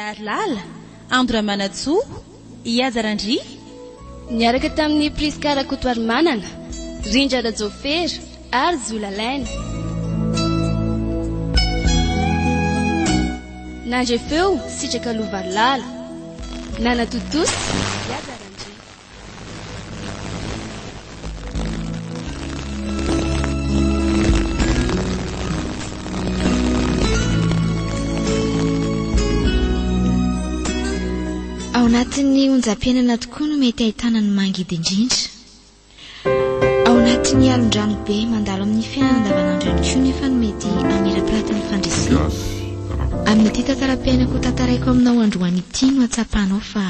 Arlala, Andromanatso, Iazarandry, niaraka tamin'ny Priskara Kotoarimanana, Rindrara Jofera ary Zolalaina. Nandrefeo sitraka Lovarlala, Nanatotosy, Iazarandry. Ao anatin'ny onjam-piainana tokoa no mety ahitana ny mangidy indrindra. Ao anatin'ny alondrano be mandalo amin'ny fiainana andavanandro ihany koa nefa no mety amira-piratany fandresena. Amin'ity tantaram-piainako tantaraiko aminao androany ity no atsapanao fa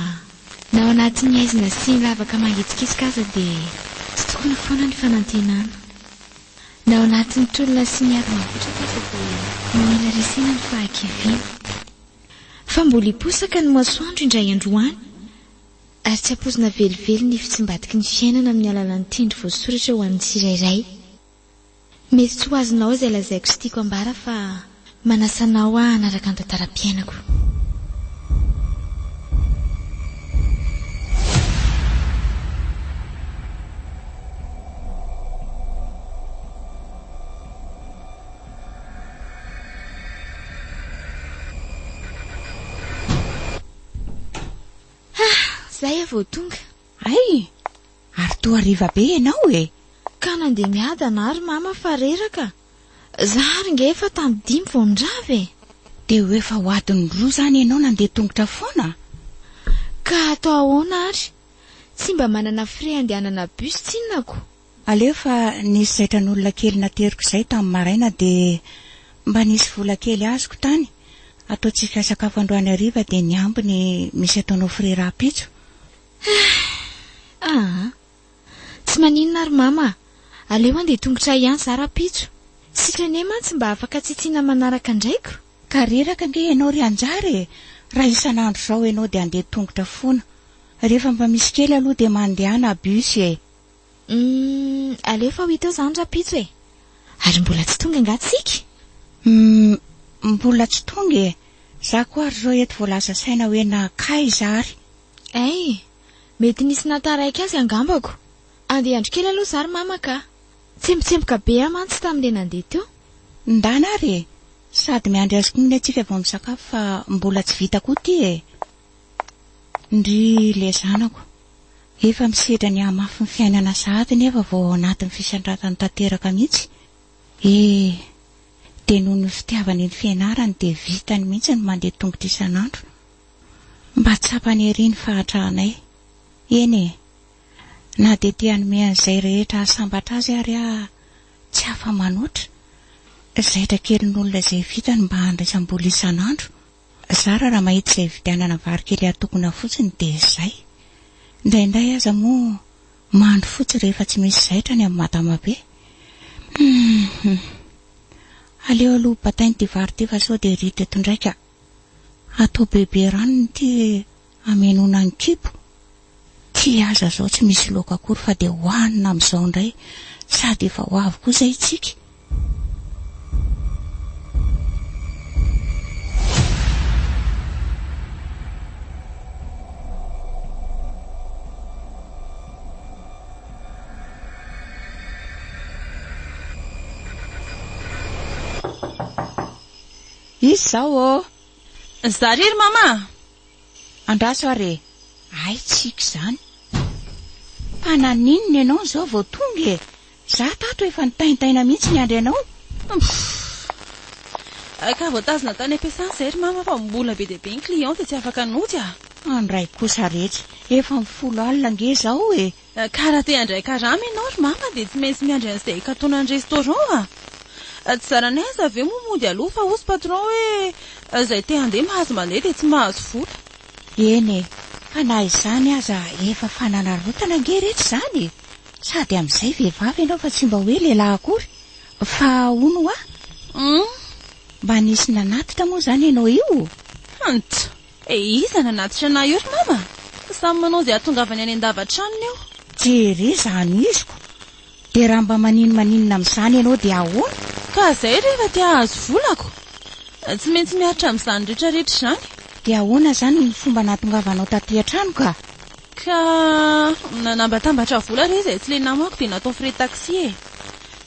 na ao anatin'ny aizina sy ny lavaka mangitsikitsika aza dia tsy tokony foana ny fanantenana. Na ao anatin'ny tolona sy ny ady mavotraka aza dia mila resena ny fahakeviana. Fa mbola hiposaka ny masoandro indray androany ary tsy hampozina velively ny fitsimbatiky ny fiainana amin'ny alalan'ny tendry voasoratra ho an'ny tsirairay. Mety tsy ho azonao izay lazaiko sy tiako ambara fa manasanao hanaraka ny tantaram-piainako. Zay avao tonga. Ay, ary toa hariva be ianao e. Ka nandeha miadana ary mama fa reraka. Zary nge efa tamin'ny 5 vao nirava e. Dia hoe efa ho adiny 2 zany ianao nandeha tongotra foana. Ka atao ahoana ary? Tsy mba manana frais andehanana bus tsinako. Aleo fa nisy zaitran'olona kely nateriko izay tamin'ny maraina dia mba nisy vola kely azoko tany. Ataontsika sakafo androany hariva dia ny ambiny misy ataonao frais rapitso. Tsy maninona ary mama. Aleo andeha tongotra ihany za rapitso. Sitrane mantsy mba afaka tsitsiana manaraka indraiko. Ka reraka nge ianao ry anjary. Raha isan'andro zao ianao dia andeha tongotra foana. Rehefa mba misy kely aloha dia mandehana bus e. Aleo fa 8 zany rapitso e. Ary mbola tsy tonga ngatsika. Mbola tsy tonga e. Za koa ary zao eto voalaza saina hoe nakay zary. Ay, mety nisy nataraiky azy angambako. Andeha andro kely aloha zary mama ka. Tsembotsemboka be amantsy tamin'ilay nandeha teo. Ndana ary sady miandry azy koa ny atsika vao misakafo fa mbola tsy vita koa ty e. Ndry le zanako efa misedra ny hamafy ny fiainana sahady nefa vao anatin'ny fisandratany tanteraka mihitsy. Dia noho ny fitiavany ny fianarany dia vitany mihitsy ny mandeha tongotra isan'andro. Mba tsapany ery ny fahatrahanay. Eny e, na dia te hanome an'izay rehetra sambatra azy ary tsy hafa manoatra. Zaitra kely n'olona izay vitany mba handraisam-bola isan'andro. Zara raha mahita izay vidianana vary kely atokona fotsiny dia izay. Indraindray aza moa mandro fotsy rehefa tsy misy zaitra ny amin'ny madama be. Aleo aloha batainy ty vary ty fa sao dia ritra eto ndraika. Atao bebe ranony ty amenona ny kipo. Ty aza zao tsy misy loka akory fa dia hohanina amin'izao indray sady efa ho avy koa izay tsika. Izy zao o. Zary ry mama. Andraso are. Ay tsika zany. Fa naninona ianao zao vao tonga e. Za tato efa nitaintaina mihitsy ny andry ianao. Ka vao tazona tany ampiasana izay ry mama fa mbola be dia be ny client dia tsy afaka noty a. Andray kosa rehetra. Efa 10 alina nge zao e. Karaha te andray karama ianao ry mama dia tsy maintsy miandry an'izay katonany restaurant a. Tsy zarany aiza avy eo moa mody aloha fa hozy patron hoe izay te handeha mahazo mandeha dia tsy mahazo vola. Eny e, fa na izany aza efa fananarotana nge rehetra zany. Sady amin'izay vehivavy ianao fa tsy mba hoe lehilahy akory. Fa hono mba nisy nanatitra moa zany ianao io. Iza nanatitra na io ry mama? Samy manao izay atongavany any an-davatranony eo. Jery zany iziko. Dia raha mba maninona amin'izany ianao dia ahoana? Ka izay rehefa te hahazo volako. Tsy maintsy miaritra amin'izany rehetrarehetra izany. dia ahoana izany ny fomba nahatongavanao taty an-trano ka nanambatambatra vola re izay tsy le namako dia natao frais taxi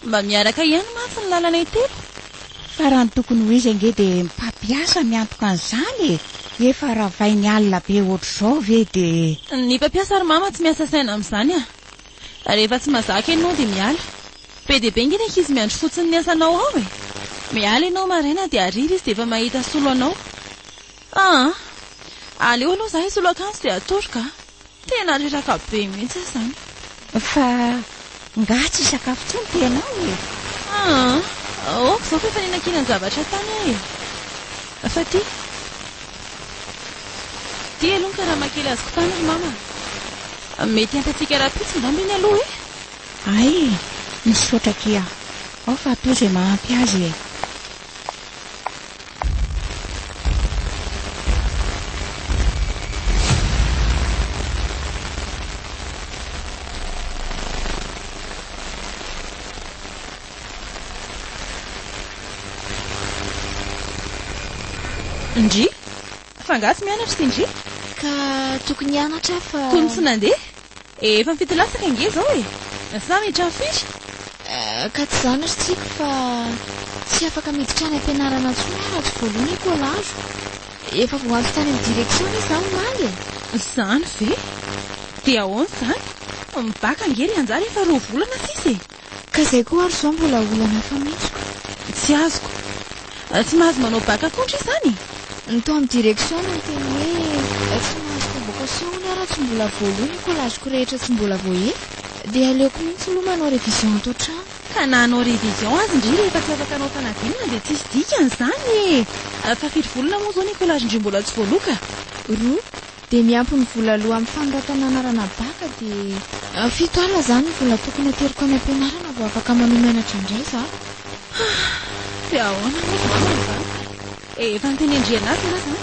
mba miaraka ihany mantsy ny lalana itelo fa raha ny tokony ho izy ange dia mpampiasa miantoka an'izany efa ravainy alina be ohatr'izao ve dia ny mpampiasa ary mama tsy miasa saina amin'izany rehefa tsy mazaka ianao dia miala be dia be ngina izy miandro fotsiny ny asanao ao miala ianao maraina dia ariry izy dia efa mahita solo anao aleo aloha zaho isolo akanjo dia atoroka tena reraka be mihitsy izany fa nga tsy sakafo tsony tenao oko izao fa efa ninankinany zavatra tany fa ty aloha ka raha makely azoko tany ry mama mety antatsika raha-pitsy ndamby iny aloha ay misaotra kia ao fa atao izay mahampy azy Ndry fa nga tsy mianatra ty Ndry ka tokony hianatra fa kony tsy nandeha efa mifety lasaka ange zao sa miditra firy ka tsy zany ry tsiko fa tsy afaka miditra any ampianarana ntsony aratsy voalohany ekolazo efa voampy tany amin'ny direksion izy zany maly zany ve dia ahoana zany mibaka angery anjara efa 2 volana sisy ka izay koa ary zao mbola olana fa mihitsy tsy azoko tsy mahazo manao baka kontry izany nytao amin'ny direksion no teny hoe tsy mahazo convocation ny aratsy mbola voalohany ekolazoko rehetra tsy mbola voahe dia aleoko mihitsy aloha manao révision atao trano ka nanao révision azy Ndry rehefa tsy afaka anao fanadinana dia tsisy dikan'izany fa 5 volana moa zao ny ekolazy Ndry mbola tsy voaloka 2 dia miampy ny vola aloha amin'ny fanoratana anarana baka dia 7 alina zany ny vola tokony ateriko any ampianarana vao afaka manomenatra indray za dia ahoana moa efa nyteny andrianazy na zany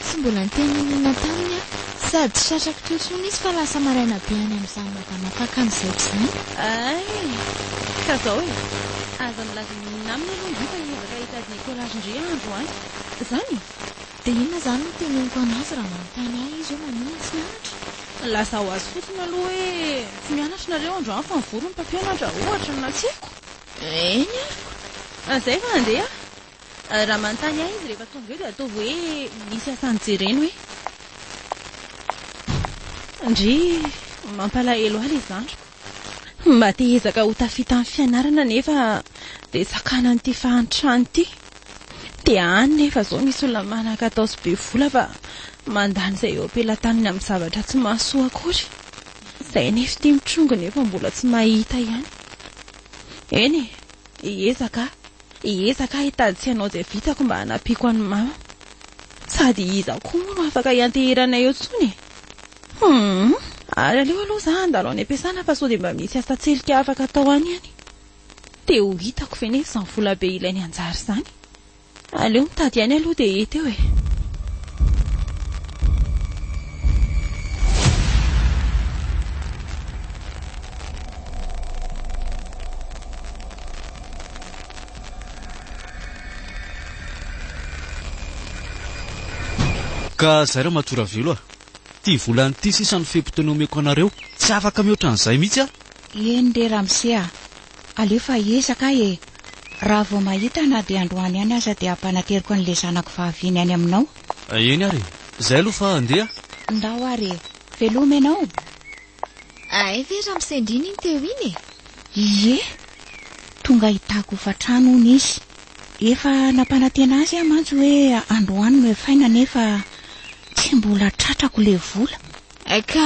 tsy mbola nytenenina taminy sady satraka toetsony izy fa lasa maraina be any amin'izany makamapaka an'izay tsy zany ka zao aza milaza naminy aloha Ndry fa hiezaka hitady ekolazy Ndry andro any zany dia inona zany no teneniko anazy raha manontany ahy izy eo maninona tsy mianatra lasa ho azy fotsiny aloha hoe tsy mianatra nareo andro any fa mivory ny mpampianatra ohatra na tiako eny ariko zay fa andeha raha manontany ahy izy rehefa tonga eo dia atao hoe misy asany jereny hoe Ndry mampalahelo aly izandro mba te ezaka ho tafita amin'ny fianarana nefa dia sakana n'ity fahantrano ity dia any nefa zao misy olona manaka atao sy be vola fa mandany izay eo ampelantaniny amin'ny zavatra tsy mahasoa akory izay nefa tia mitrongo nefa mbola tsy mahita ihany eny hiezaka hitady tsy hanao izay vitako mba hanapiako any mama sady iza koa moa no afaka hianteherana eo tsony ary aleo aloha za andalo any ampiasana fa sao dia mba misy asa tselika afaka atao any any dia ho hitako ve nefa izany vola be ilainy anjara izany aleo mitady any aloha dia hety eo ka zay raha mahatora velo tia volanyity sisa ny fempotony omeko anareo tsy afaka mihoatra an'izay mihitsy eny re Ramsea aleo fa ezaka raha vao mahita na dia androany any aza dia ampanateriko an'ilay zanako vahaviany any aminao eny ary zay aloha fa andeha ndao ary veloma ianao ay ve Ramsendriny iny teo iny ie tonga hitako fatrano ony izy efa nampanantena azy mantsy hoe androany no efaina nefa tsy mbola tratrako le vola ka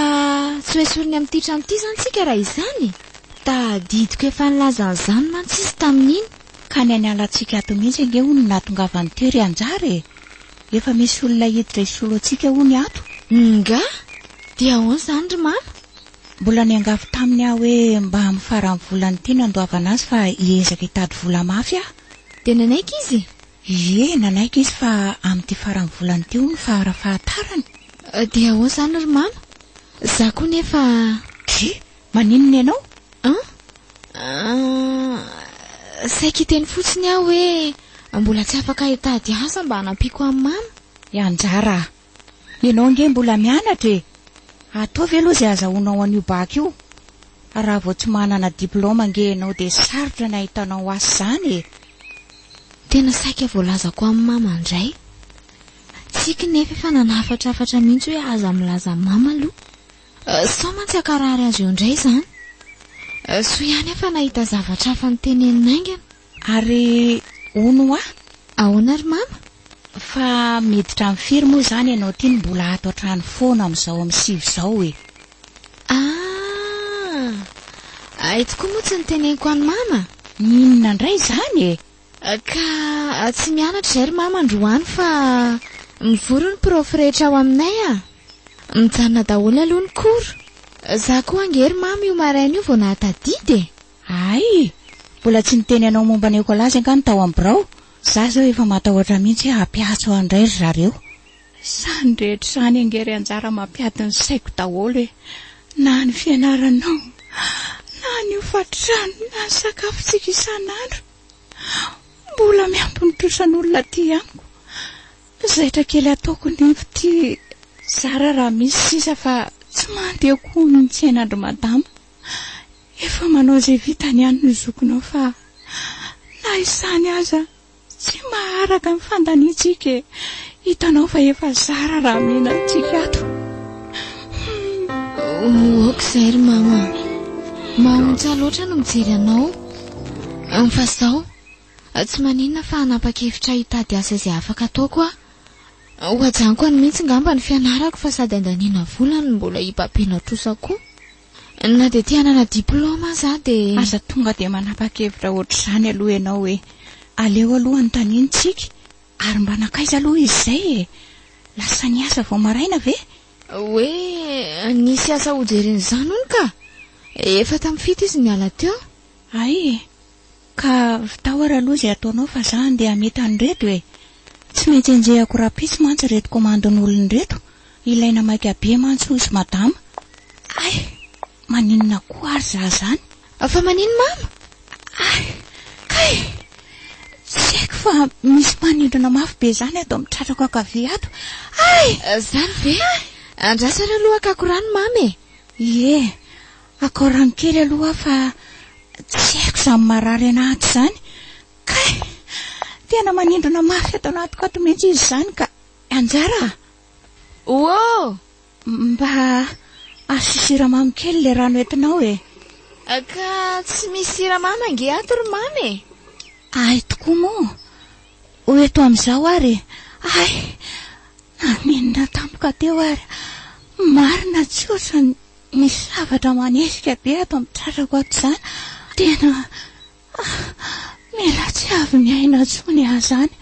tsy hoe sorony amin'ity trano ity zany tsika raha izany tadidiko efa nilaza an'izany mantsy izy tamin'iny ka ny any alantsika ato mihitsy ange hono nahatongavany tery anjary efa misy olona hiditra isolo antsika hony ato nga dia ahoana zany ry mama mbola niangavy taminy aho hoe mba amin'ny farany volany ity nandoavana azy fa hiezaka hitady vola mafy dia nanaiky izy ie nanaiky izy fa amin'ity farany volany ity hono farafahatarany dia ahoana zany ry mama za koa nefa maninona ianao saika hiteny fotsiny aho hoe mbola tsy afaka hitady asa mba hanampiko amin'ny mama. Anjara, ianao nge mbola mianatra e. Ataovy aloha izay azahoanao an'io baka io. Raha vao tsy manana diplôma nge ianao dia sarotra ny ahitanao asa zany e. Tena saika voalazako amin'ny mama indray. Tsika nefa efa nanafatrafatra mihitsy hoe aza milaza mama aloha. Sao mantsy akarary azy eo indray zany. So ihany efa nahita zavatra hafa nytenenin'aingana. Ary ono Ahoana ry mama? Fa miditra amin'ny firy moa zany ianao tiany mbola ato an-trano foana amin'izao amin'ny sivy izao e. Ito koa moa tsy niteneniko any mama. Inona indray zany e? Ka tsy mianatra izay ry mama androany fa mivory ny prof rehetra ao aminay mijanona daholo aloha ny koro. Za koa angery mama io maraina io vao nahatadidy e. Ay, mbola tsy niteny anao momba ny ekolazy angano tao amin'ny birao. Za zao efa matahotra mihitsy hoe hampiatso andray ry zareo. Sany rehetra sany angery anjara mampiady ny saiko daholo hoe na ny fianaranao, na ny hofatrano, na ny sakafontsika isan'andro. Mbola miampy ny tosan'olona aty amiko. Zaitra kely ataoko nefa ty Zara raha misy sisa fa tsy mandeha koa ny tsenandro madama. Efa manao izay vitany ihany ny zokinao fa na isany aza tsy maharaka ny fandaniantsika e. Hitanao fa efa Zara raha mena antsika ato. Okizay ry mama. Mahomtsy loatra no mijery anao. Fa zao tsy maninona fa hanapa-kevitra hitady asa izay afaka ataoko hoajaniko any mihitsy ngamba ny fianarako fa sady andaniana vola ny mbola hipampianatrosa koa. Na dia tia hanana diplôma za dia aza tonga dia manapa-kevitra ohatr'izany aloha ianao hoe aleo aloha anontaniantsika ary mba nakaiza aloha izy izay e. Lasa ny asa vao maraina ve? Hoe nisy asa hojeren'izany hono ka. Efa tamin'ny fito izy niala teo. Ay, ka vitao aloha izay ataonao fa za andeha hamety an'ireto e. Tsy maintsy enjehako rapisy mantsy reto komandon'olona reto. Ilaina maika be mantsy hozy madama. Ay, maninona koa ary za zany. Fa manino mama? Ay, kay tsy haiko fa misy manindrona mafy be zany ato amin'ny tratrako akavia ato. Ay, zany ve? Andrasana aloha akakorany mama e. Ie, akorany kely aloha fa tsy haiko izany marary anaty zany. Kay tena manindrona mafy ato anatiko ato mihitsy izy zany ka Anjara. Mba asy siramamy kely le rano entinao e. Ka tsy misy siramamy ange ato ry mama e. Ay tokoa moa. Oeto amin'izao ary. Ay, naninona tampoka teo ary. Marina tsy osa misy zavatra manesika be ato amin'ny tratrako ato zany. Tena mila tsy avy miaina tsony aho zany.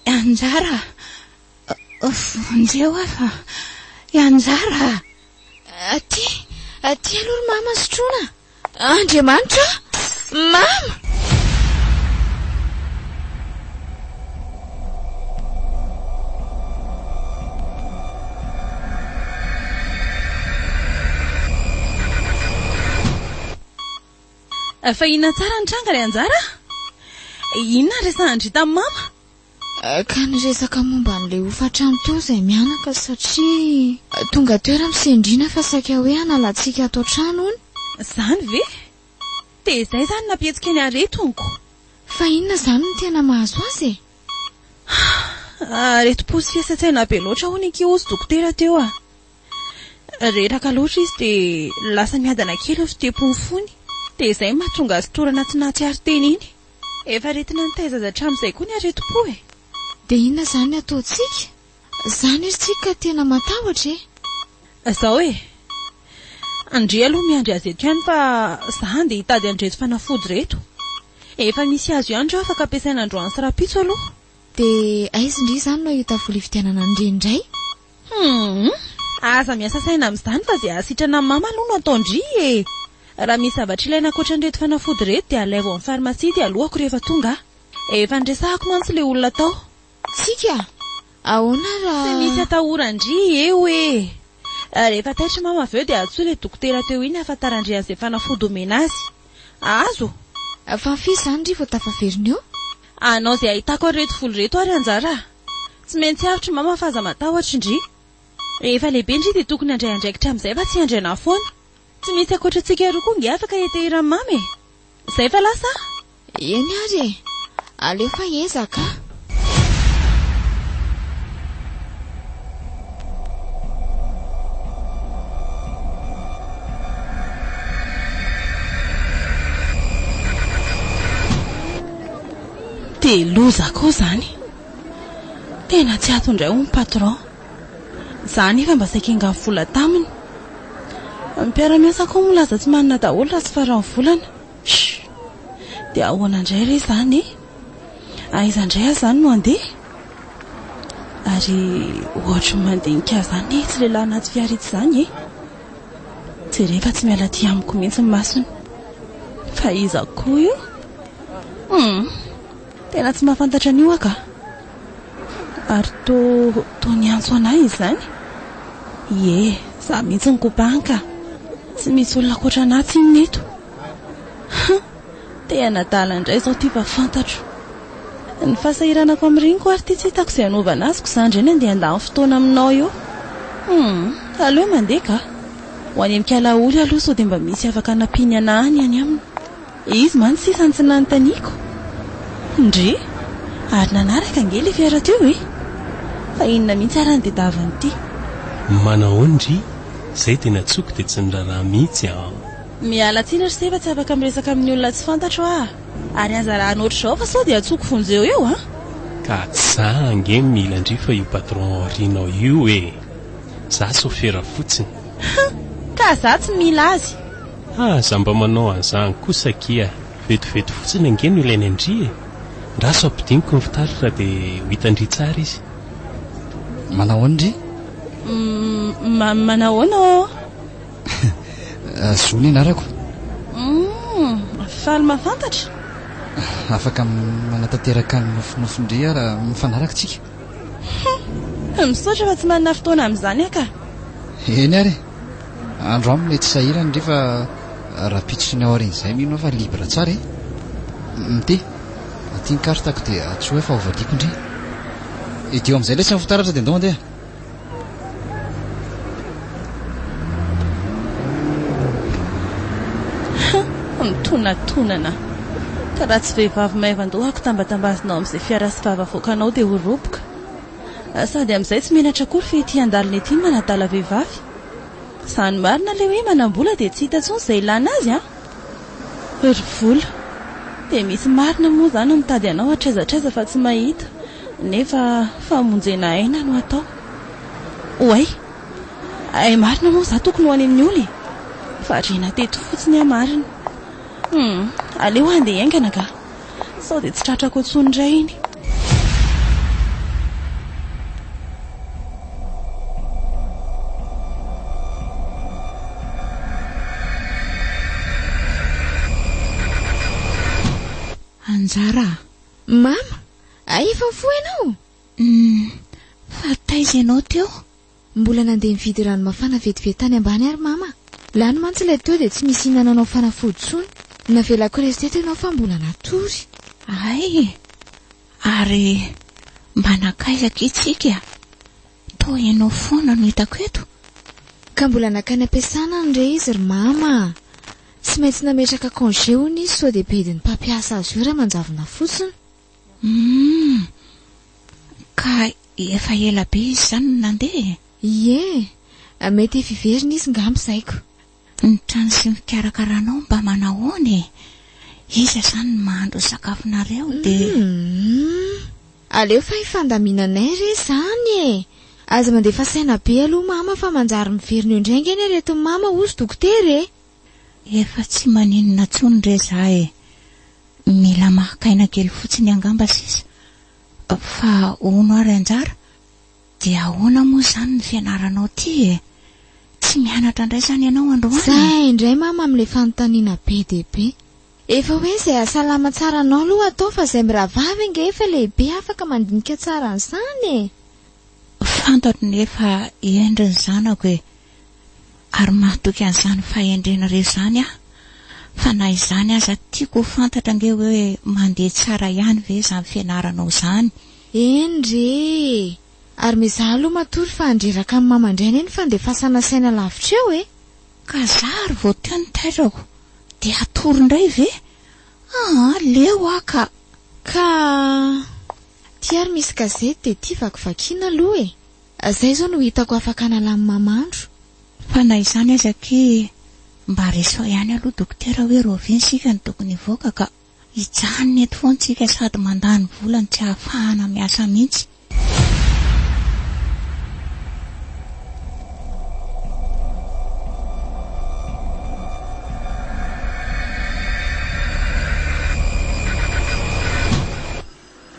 Anjara, vonjeo afa. Anjara. Aty aloha ry mama sotroina. Andriamanitra, mama. Fa inona tsara ny tranga ry Anjara? Inona resahany tamin'ny mama? Ka niresaka momba an'ilay hofatrano teo izay mianaka satria tonga toera misendrina fa saika hoe hanalantsika ato trano hony. Zany ve? Dia izay zany nampietsika ny aretonko. Fa inona zany no tena mahazo azy e? Aretim-po sy fiasan-tsaina be loatra hono ikihozy dokotera teo a. Reraka loatra izy dia lasa miadana kely ny fitempon'ny fony. Dia izay mahatonga azy torana tsy nahatsiaro teny iny. Efa retina ny taizaza hatramin'izay koa ny aretim-po e. Dia inona zany ataontsika? Zany izy tsika tena matahotra e. Zao e. Andre aloha miandry azy eto ihany fa za andeha hitady andreto fanafody reto. Efa misy azo ihany reo afaka ampiasaina androany sy rapitso aloha. Dia aiza indray zany no ahita vola hividianana andrendray? Aza miasa saina amin'izany fa izay asitrana amin'ny mama aloha no ataondry e. Raha misy zavatra ilaina ankoatran'ireto fanafody reto dia alaivo amin'ny farmasia dia alohako rehefa tonga. Efa ndresahako mantsy ilay olona tao. Tsika? Ahoana raha Tsy misy atahorandry eo e. Rehefa taitra mama avy eo dia atsoa ilay dokotera teo iny ahafantarandry an'izay fanafody omena azy. Azo. Fa firy zany ry vao tafaveriny eo? Anao izay ahitako reto folo reto ary anjara. Tsy maintsy avitra mama fa aza matahotra indry. Rehefa lehibe indry dia tokony handray andraikitra amin'izay fa tsy handraina foana. Tsy misy ankoatrantsika roa koa nge afaka hetehirany mamy. Izay fa lasa? Eny ary e. Aleo fa ezaka. Dia loza koa zany. Tena tsy ato indray ho patron. Zany efa mba saika vola taminy. Mpiara-miasa koa molaza tsy manana daholo raha tsy farany volana. Dia ahoana indray re zany e? Aiza indray aho zany no andeha? Ary ohatra mandinika zany tsy lehilahy anaty fiara ity zany e? Jereva tsy miala ty amiko mihitsy ny masony. Fa iza koa io? Tena tsy mahafantatra an'io aka. Ary to niantso anahy izany. Ie, za mihitsy ny kobanka. Tsy misy olona koatra anahy tsy neto. Tena dala indray zao ty fa fantatro. Ny fahasahiranako amin'ireny koa ary ty tsy hitako izay hanaovana azoko izany indray andeha handany fotoana aminao eo. Aleo mandeha ka. Ho any amin'ny Kalaoly aloha sao dia mba misy afaka hanampiany anahy any aminy. Izy man sisa tsy nanontaniako. Ndry? Ary nanaraka ange ilay fiara teo e? Fa inona mihitsy ary ny dedavany ity? Manao ndry? Zay tena tsoko dia tsy niraharaha mihitsy Miala tsiny ry sefa tsy afaka miresaka amin'ny olona tsy fantatro Ary aza raha anoatra izao fa sao dia atsoko fonjeo eo Ka za ange mila ndry fa io patron rinao io e. Za sofera fotsiny. Ka za tsy mila azy. Za mba manao an'izany kosa kia. Vetovety fotsiny ange no ilainy ndry e. Raha so ampidiniko ny fitaratra dia ho hitandry tsara izy. Manao ndry? Manahoana? Zony anarako. Faly mahafantatra. Afaka manatanteraka ny nofinofindry raha mifanaraka tsika. Misaotra fa tsy manana fotoana amin'izany aka. Eny ary. Andro aminy mety sahirana ndry fa raha pititry ny aorin'izay mino fa libra tsara e. Mity. Aty ny kartako dia tsy hoe fa ovadiako ndry. Idio amin'izay lesy ny fitaratra dia andao andeha. Mitonantonana. Ka raha tsy vehivavy maivan-dohako tambatambazinao amin'izay fiara sy vavavoakanao dia ho roboka. Sady amin'izay tsy menatra akory fa ety andalina ety manadala vehivavy. Izany marina ilay hoe manam-bola dia tsy hita intsony izay ilana azy Ry vola. Dia misy marina moa izany mitady anao atraizatraiza fa tsy mahita. Nefa famonjena aina no atao. Oay. Ay marina moa za tokony ho any amin'ny olona. Variana teto fotsiny marina. Aleo andeha haingana ka. Sao dia tsy tratrako intsony indray iny. Anjara. Mama, efa mifoha ianao? Fa taiza ianao teo? Mbola nandeha mividy rano mafana vetivety tany ambany ary mama. Lany mantsy ilay teo dia tsy misy inananao fanafody tsony. Navelako resety ianao fa mbola natory. Ay, ary mba nakaizaka itsika. Toa ianao foana no hitako eto. Ka mbola nakany ampiasana andre izy ry mama. Tsy maintsy nametraka congé hono izy sao dia bedin'ny mpampiasa azy io raha manjavona fotsiny. Ka efa ela be izy izany no nandeha? Ie, mety fiverina izy ngamba saiko. Ny trano sy mikarakaranao mba manahoana e? Iza izany ny mahandro ny sakafonareo dia... Aleo fa hifandaminanay re izany e. Aza mandefa saina be aloha mama fa manjary miverina eo indray ngeny reto mama ozy dokotera e. Efa tsy maninona tsony re za e. Mila mahakaina kely fotsiny angamba sisa. Fa ono ary anjara. Dia ahoana moa izany ny fianaranao ty e? Tsy mianatra indray izany ianao androany? Zay indray mama amin'ilay fanontaniana be dia be. Efa hoe izay asalama tsara anao aloha atao fa izay miravavy nge efa lehibe afaka mandinika tsara an'izany e. Fantatro nefa endriny zanako e. Ary mahatoky an'izany fahendrena re izany fa na izany aza tiako ho fantatra nge hoe mandeha tsara ihany ve izany fianaranao izany. Endre ary mizaha aloha matory fa andreraka amin'ny mamandraina eny fa ndeha fasana saina lavitra eo e. Ka zary vao teny tairako dia atory indray ve? Leo aka. Ka ty ary misy gazety dia ty vakivakiana aloha e. Zay zao no hitako afaka analam'ny mamandro. Fa na izany azake mba resao ihany aloha dokotera hoe roviny sika ny tokony hivoaka ka hijanona eto foana tsika sady mandany volany tsy ahafahana miasa mihitsy.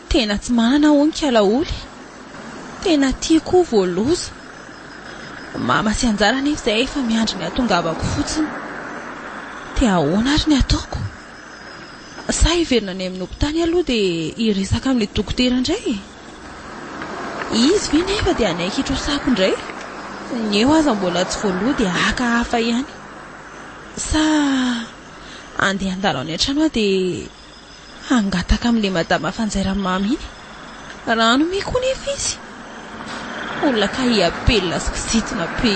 Tena tsy manana onikala oly. Tena tiako voaloza. Mama sy anjara nefa izay efa miandry ny atongavako fotsiny. Te ahoana ary ny ataoko? Sa hiverina any amin'ny hopitany aloha dia hiresaka amin'ilay dokotera indray. Izy ve nefa dia anaiky hitrosako indray? Ny eo aza mbola tsy voaloha dia haka hafa ihany. Sa andeha andalo any an-trano aho dia hangataka amin'ilay madama fanjairan'ny mamy iny. Rano mi koa nefa izy. Olona ka hiapelina sy kisitina pe.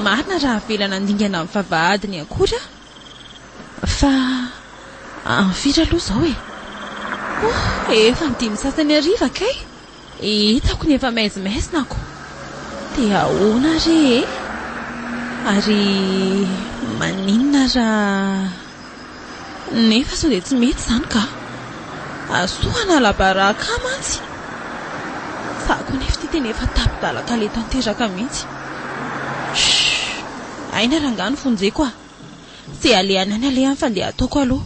Marina raha velana andingana amin'ny vavahadiny akory fa anfitra aloha izao e. Efa ny 5 sasany hariva kay. Hitako nefa maizimaizina ako. Dia ahoana re e? Ary maninona raha nefa sao dia tsy mety izany ka. Asoana labaraka mantsy. Sako nefa ty tena efa tapidalaka le tanteraka mihitsy. Aina rangano fonjeko Tsy alehany any alehany fa ndeha ataoko aloha.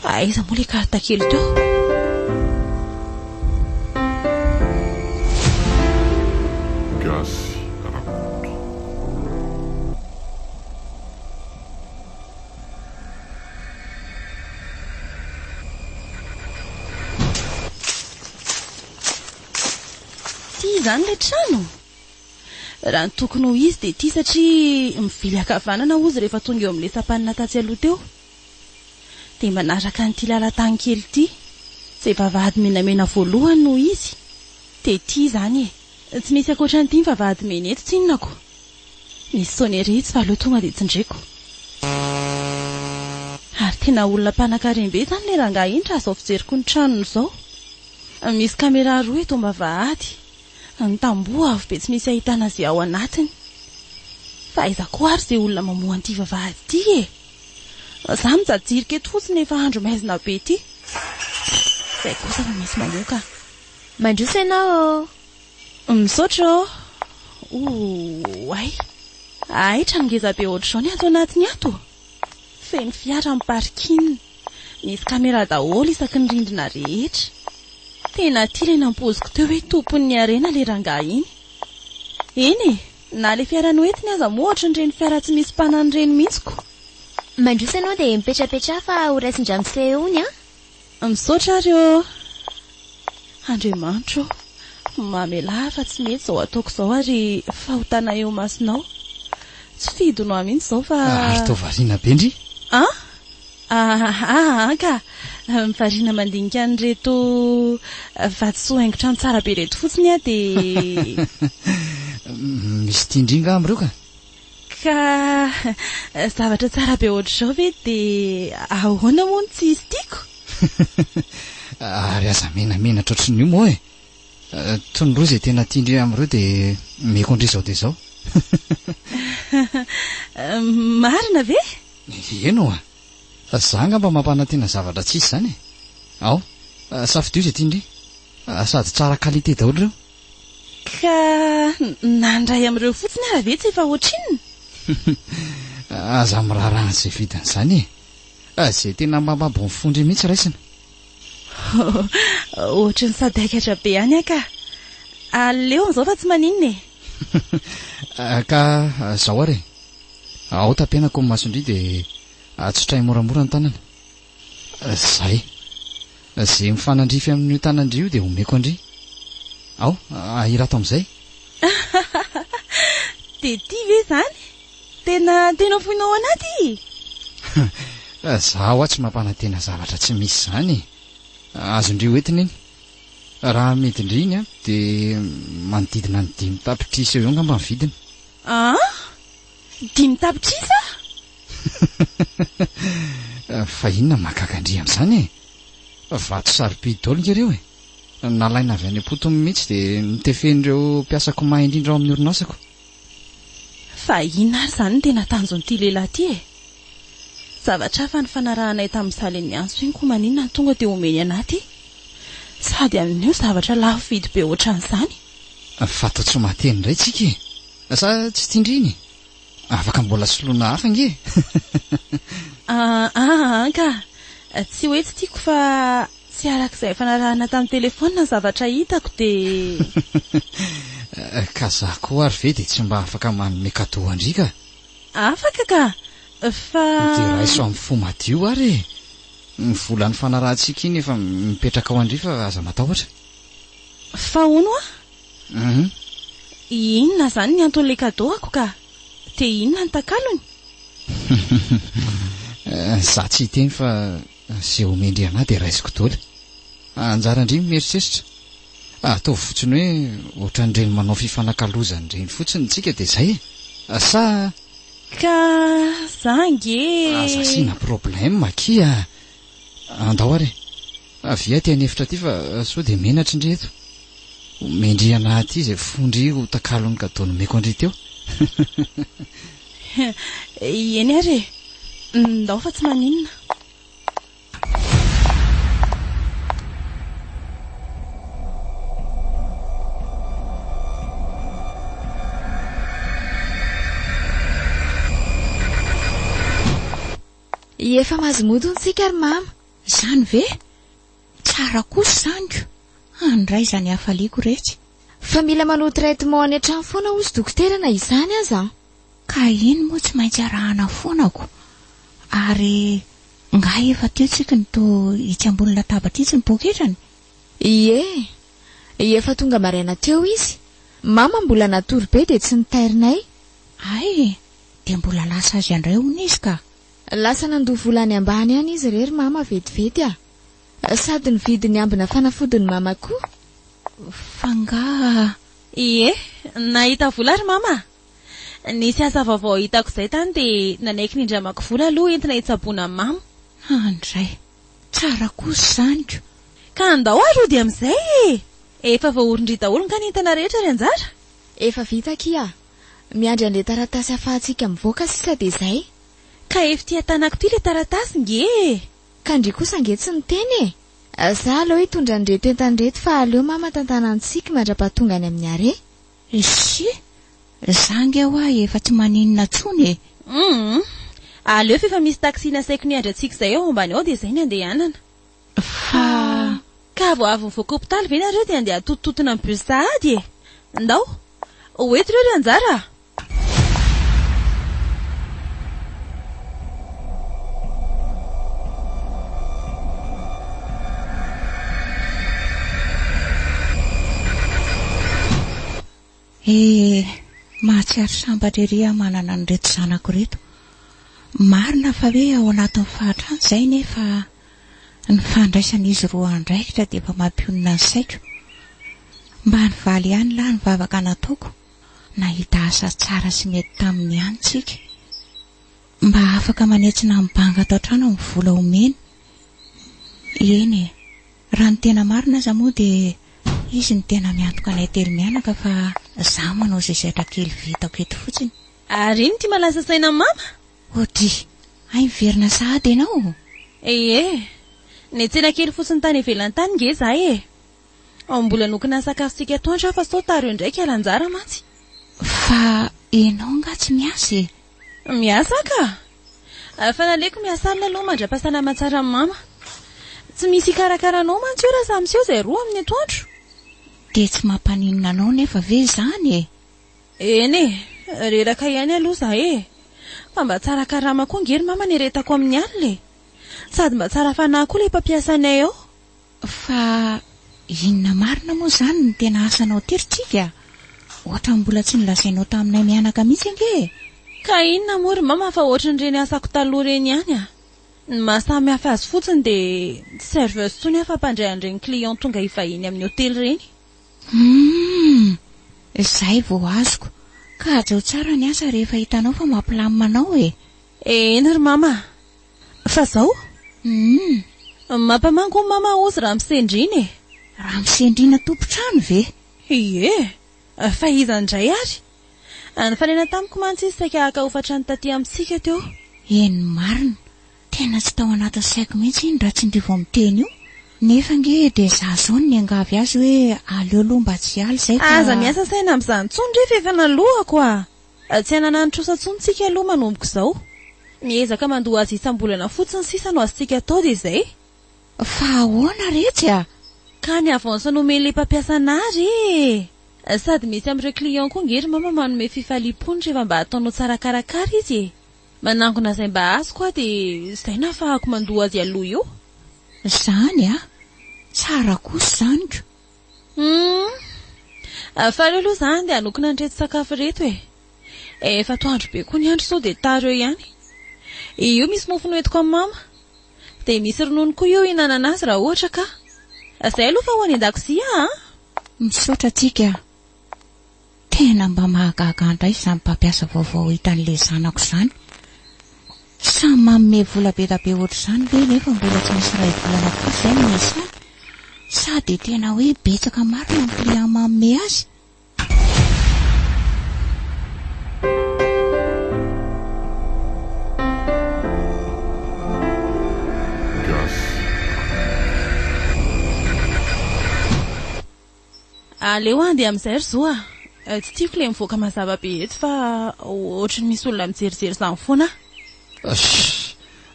Aiza moa le karta kely teo? Gasy rakoto. Ty izany le trano. Raha ny tokony ho izy dia ty satria mivily akavanana ozy rehefa tonga eo amin'ilay sampanina tatsy aloha teo. Dia manaraka n'ity lalan-tany kely ity. Izay vavahady menamena voalohany no izy. Dia ty izany e. Tsy misy ankoatran'ity ny vavahady mena eto tsinonako. Misy soneretsy fa aloha tonga dia tsindreko. Ary tena olona mpanan-karem-be izany le rangahy iny raha izao fijeriko ny tranony izao. Misy kamera roa eto am-bavahady. Ny tamboho avy be tsy misy ahitana izay ao anatiny. Fa aiza koa ary izay olona mamoha an'ity vavahady ity e. Zaho mijajirika eto fotsiny efa andro maizina be ity. Izay kosa fa misy mamoaka. Mandroso ianao. Misaotra ay trano ngeza be ohatr'izao ny ato anatiny ato. Feno fiara amin'ny parking. Misy kamera daholo isaky ny rindrina rehetra. Tena tia ilay nampoziko teo hoe tompon'ny arena le rangahy iny. Eny e, na le fiara noentiny aza moa ohatran'ireny fiara tsy misy mpanana ireny mihitsiko. Mandroso ianao dia mipetrapetra fa ho raisin-dramose ony Misaotra reo. Andriamanitro, mamela fa tsy mety izao ataoko izao ary fahotana eo masinao. Tsy fidinao mihitsy izao fa... Ary tao variana be ndry? Ka mivarina mandinika an'ireto vatosoa haingon-trano tsara be reto fotsiny dia... Misy tindringa amin'ireo ka? Ka zavatra tsara be ohatr'izao ve dia ahoana moa ny tsy izy tiako? Ary aza menamena trotron'io moa e. Tonoroa izay tena tindry amin'ireo dia meko indry izao dia izao. Marina ve? Eno zanga mba mampanantena zavatra tsisy izany e. Ao, safidio izay tindry. Sady tsara kalite daholo ireo. Ka nandray amin'ireo fotsiny ara ve tsy efa ohatrinona? Aza mirarahana izay vidin'izany e. Izay tena mambabo ny fondry mihitsy raisina. Ohatry ny sadaikatra be any ka. Aleo izao fa tsy maninona e. Ka zao ary. Ao tapenako ny masondry dia atsotray moramora ny tanana. Zay. Izay mifanandrify amin'io tanandry io dia omeko andry. Ao, ahirato amin'izay. Dia ty ve izany? Tena foinao anaty? Zaho tsy mampanantena zavatra tsy misy zany. Azondrio entiny iny. Raha mety indriny a dia manodidina ny 5 tapitrisa eo ngamba ny vidiny. 5 tapitrisa? Fa inona mahakakandria amin'izany e? Vato sarobidy daholo ngereo e. Nalaina avy any am-potony mihitsy dia nitefen'ireo mpiasako mahay indrindra ao amin'ny orinasako. Fa inona ary zany tena tanjon'ity lehilahy ity e? Zavatra hafa ny fanarahanay tamin'ny saliny anso iny koa maninona ny tonga dia omeny anaty. Sady amin'io zavatra lafo vidy be ohatran'izany. Fatao tsy mateny indray tsika e. Sa tsy tindriny? Afaka mbola soloina hafa nge. Ka tsy hoe tsy tiako fa tsy arak'izay fanarahana tamin'ny telefona zavatra hitako dia ka za koa ary ve dia tsy mba afaka manome cadeau andrika? Afaka ka fa dia raiso amin'ny fo madio ary e. Ny volan'ny fanarahantsika iny efa mipetraka ao andrifa aza matahotra. Fa hono a? Inona zany ny anton'ilay cadeau ako ka? Dia inona ny takalony? Za tsy hiteny fa izay omendry anahy dia raisiko daholo. Anjara indriny mieritreritra. Atao fotsiny hoe ohatran'ireny manao fifanakalozana ireny fotsiny tsika dia izay e. Sa ka zange aza sina problème makia. Andao ary. Avia ty anefitra ty fa sao dia menatra indreto. Mendry anahy ty izay fondry ho takalony cadeau nomeko andry teo. Eny ary ndao fa tsy maninona. Efa mazomodony tsika ary mama. Izany ve? Tsara kosa zany ko. Andray izany hafaliako rehetra. Fa mila manao traitement any an-trano foana hozy dokotera na izany aza. Ka iny moa tsy maintsy arahana foanako. Ary nga efa teo tsika ny to itsy ambony latabatra itsy ny poketrany. Ie, efa tonga maraina teo izy. Mama mbola natory be dia tsy nitairinay. Ay, dia mbola lasa azy andray hono izy ka. Lasa nandoha volany ambany any izy rery mama vetivety a. Sady ny vidiny ambina fanafodiny mama koa. Fa nga Ie, nahita vola ary mama. Nisy asa vaovao hitako izay tany dia nanaiky nindramako vola aloha entina hitsaboana mama. Andray, tsara kosa zany ko. Ka andao ary ody amin'izay. Efa voaorindry daholo ka ny entana rehetra ry anjara. Efa vita kia. Miandry an'ilay taratasy afahantsika mivoaka sisa dia izay. Ka efa tia tanako ty ilay taratasy nge. Ka ndry kosa nge tsy niteny e. Za aloha hitondra andreto entanreto fa aleo mama tantanantsika mandra-pahatonga any amin'ny are. Isy, zange hoa efa tsy maninona tsony e. Aleo fa efa misy taksi nasaiko ny andrantsika izay ao ambany ao dia izay ny andehanana. Fa ka vao avy mivoaka hopitaly ve nareo dia andeha atotototona amin'ny bus sahady e. Ndao, hoeto ireo ry anjara. Mahatsiaro sambatra ery manana an'ireto zanako reto. Marina fa hoe ao anatin'ny fahatrano izay nefa ny fandraisan'izy roa andraikitra dia efa mampionina ny saiko. Mba nivaly ihany lahy ny vavaka nataoko. Nahita asa tsara sy mety taminy ihany tsika. Mba afaka manetsina amin'ny banga ato an-trano amin'ny vola omeny. Eny e, raha ny tena marina aza moa dia izy ny tena miantoka anay tery mianaka fa za manao izay zaitra kely vitako eto fotsiny. Ary iny ty malasa saina mama? Ody, ay miverina sahady ianao. Ny tsena kely fotsiny tany ivelany tany nge za e. Ao mbola nokona sakafosika atoandro fa sao taro ndraiky alanjara mantsy. Fa ianao nga tsy miasa e? Miasa ka? Fa naleko miasa alina aloha mandra-pahasalama tsara amin'ny mama. Tsy misy karakaranao mantsy io raha samyseho izay roa amin'ny atoandro. Dia tsy mampaninona anao nefa ve zany e? Eny e, reraka ihany aloha za e. Fa mba tsara karama koa ngery mama niretako amin'ny alina e. Sady mba tsara fanahy koa ilay mpampiasanay ao. Fa inona marina moa zany ny tena asanao tery tsika? Ohatra mbola tsy nilazainao taminay mianaka mihitsy nge. Ka inona moa ry mama fa ohatran'ireny asako taloha reny ihany a. Ny mahasamy hafa azy fotsiny dia serveuse tsony afa mpandray an'ireny client tonga hivahiny amin'ny hotely reny. Izay vao azoko. Ka ajo tsara ny asa rehefa hitanao fa mampilaminanao e. Eny ry mama. Fa zao? Mampamango mama ozy raha misendriny e. Raha misendrina tompotrano ve? Ie, fa iza indray ary. Anyfanena tamiko mantsy izy saika haka hofatra ny taty amintsika teo. Eny marina. Tena tsy tao anaty saiko mihitsy iny raha tsy ndrivo miteny io. Nefa nge dia za zao ny angavy azy hoe aleo aloha mba tsy aly zay fa... Aza miasa saina amin'izany tsony rehefa efa nalohako a. Tsy hanana ny trosantsontsika aloha manomboka izao. Miezaka mandoa azy isam-bolana fotsiny sisa no azontsika atao dia izay. Fa ahoana retsy a? Ka ny avance nomeny mpampiasa an'ary. Sady misy amin'ireo client koa ngery mama manome fifaliam-pony rehefa mba ataonao tsara karakara izy e. Manangona izay mba azoko a dia izay nafahako mandoa azy aloha io. Zany a? Tsara kosa zany ko. Fa leo aloha izany dia hanokona ny reto sakafo reto e. Efa toandro be koa ny andro sao dia taro eo ihany. Io misy mofo noentiko amin'ny mama. Dia misy ronono koa io hinanana azy raha ohatra ka. Izay aloha fa ho any an-dakozia a. Misaotra tsika. Tena mba mahagaga indray izany mpampiasa vaovao hitan'ilay zanako izany. Samy manome vola be da be ohatr'izany ve nefa mbola tsy misy iray volana kosa izay no misy any. Sady tena hoe betsaka marina ny client manome azy. Aleo andeha amin'izay ry zo a. Tsy tiako ilay mivoaka mazava be eto fa ohatrany misy olona mijerijery izany foana.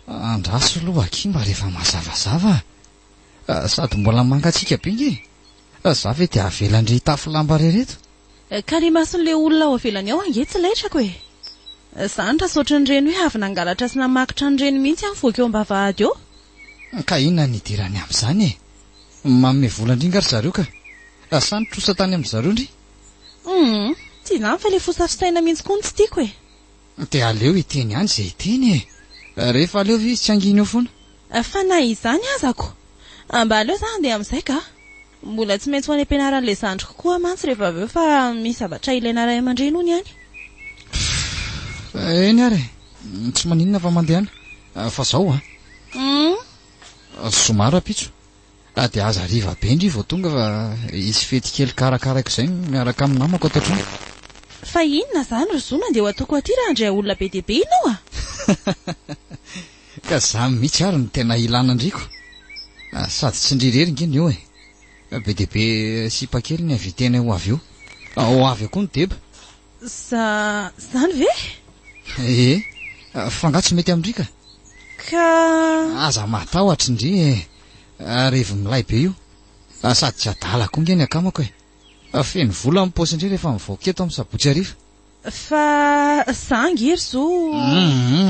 Andraso aloha akimba rehefa mazavazava. Sady mbola mangatsiaka be nge. Za ve dia avelandry tafo lamba rereto. Ka ny mason'ilay olona ao avelany ao ange tsy laitrako e. Zany raha saotran'ireny hoe avy nangalatra sy namakitra an'ireny mihitsy any voaka eo am-bavahady eo. Ka inona ny idirany amin'izany e? Manome vola indringa ry zareo ka. Sany trosa tany amin'izareo ndry? Tsy izany fa ilay fosafisaina mihitsy koa ny tsy tiako e. Dia aleo hiteny ihany izay hiteny e. Rehefa aleo ve izy tsy anginy eo foana? Fa na izany azako. Mba aleo izany andeha amin'izay ka. Mbola tsy maintsy ho any am-pianaran'ilay zandriko koa mantsy rehefa avy eo fa misy zavatra ilaina ray aman-dreny hono ihany. Eny ary tsy maninona fa mandehana. Fa zao a. Somara pitso. Dia aza riva be indry vao tonga fa isy fety kely karakarako izay miaraka amin'ny namako ato an-trano. Fa inona izany ry zona dia ho ataoko aty raha andray olona be dia be ianao a. Ka za mihitsy ary no tena ilanandriko. Sady tsy ndrirery ngeny eo e. Be dia be sipa kely ny avitena ho avy eo. Ho avy koa ny deba. Zany ve? Fa nga tsy mety amindrika. Ka aza matahotra indry e. Rehefa milay be io. Sady tsy adala koa ngeny akamako e. Feno vola amin'ny paosy indray rehefa mivoaka eto amin'ny sabotsy hariva. Fa zangy ry zo.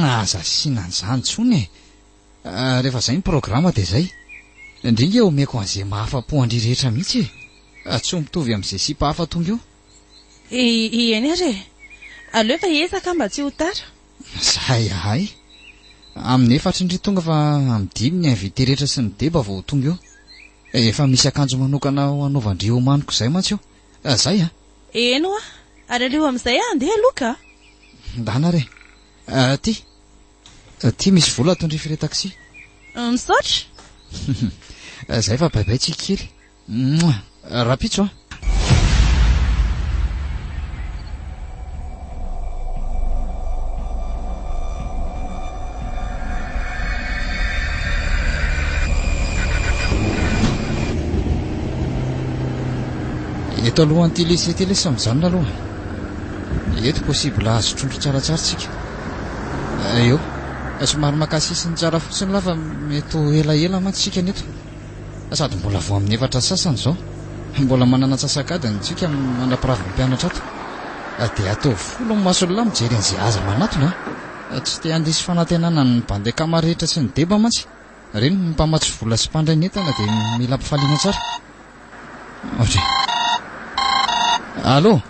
Aza sinan'izany tsony e. Rehefa izay ny programa dia izay. Indringa omeko an'izay mahafa-po andry rehetra mihitsy e. Tsy mitovy amin'izay sipa hafa tonga eo. Eny ary e. Aleo fa ezaka mba tsy ho tara. Zay ahay. Amin'ny efatra indry tonga fa amin'ny 5 ny invité rehetra sy ny deba vao tonga eo. Efa misy akanjo manokana ho anaovandry omaniko izay mantsy eo. Zay a. Eno a. Ary aleo amin'izay andeha aloha ka. Ndana re. Ty misy vola atondry frais taxi. Misaotra. Zay fa baibay tsika kely. Rapitso a. Eto alohan'ity lycée ty lesa mijanona aloha. Eto possible azo trondro tsaratsara tsika. Eo. Somary makasisy ny tsara fotsiny la fa mety elaela mantsy tsika neto. Sady mbola vao amin'ny efatra sasany zao. Mbola manana tsasakadiny tsika mandrapirava mpianatra ato. Dia atao folo ny masolo la mijery an'izay aza manatona. Tsy te handisy fanantenana ny bandekama rehetra sy ny deba mantsy. Reny ny mpamatsy vola sy mpandray netana dia mila mpifaliana tsara. Allo?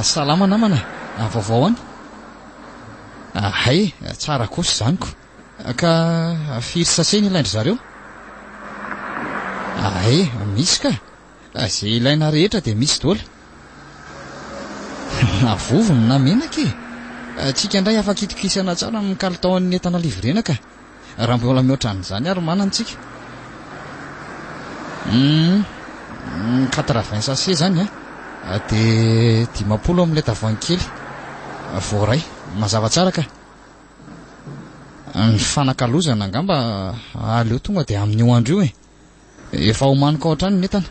Salama namana. Vaovao any? Hay, tsara kosa izanyko. Ka firy sachet ny ilaindry zareo? Misy ka. Izay ilaina rehetra dia misy daholo. Na vovony na menaka e. Tsika indray afaka itokisana tsara amin'ny kalitaon'ny entana livrena ka. Raha mbola mihoatra an'izany ary manana tsika. 80 sachet zany dia 50 amin'ilay tavoahangy kely. Voaray, mazava tsara ka. Ny fanakalozana angamba aleo tonga dia amin'io andro io e. Efa homaniko ao hatrany ny entana.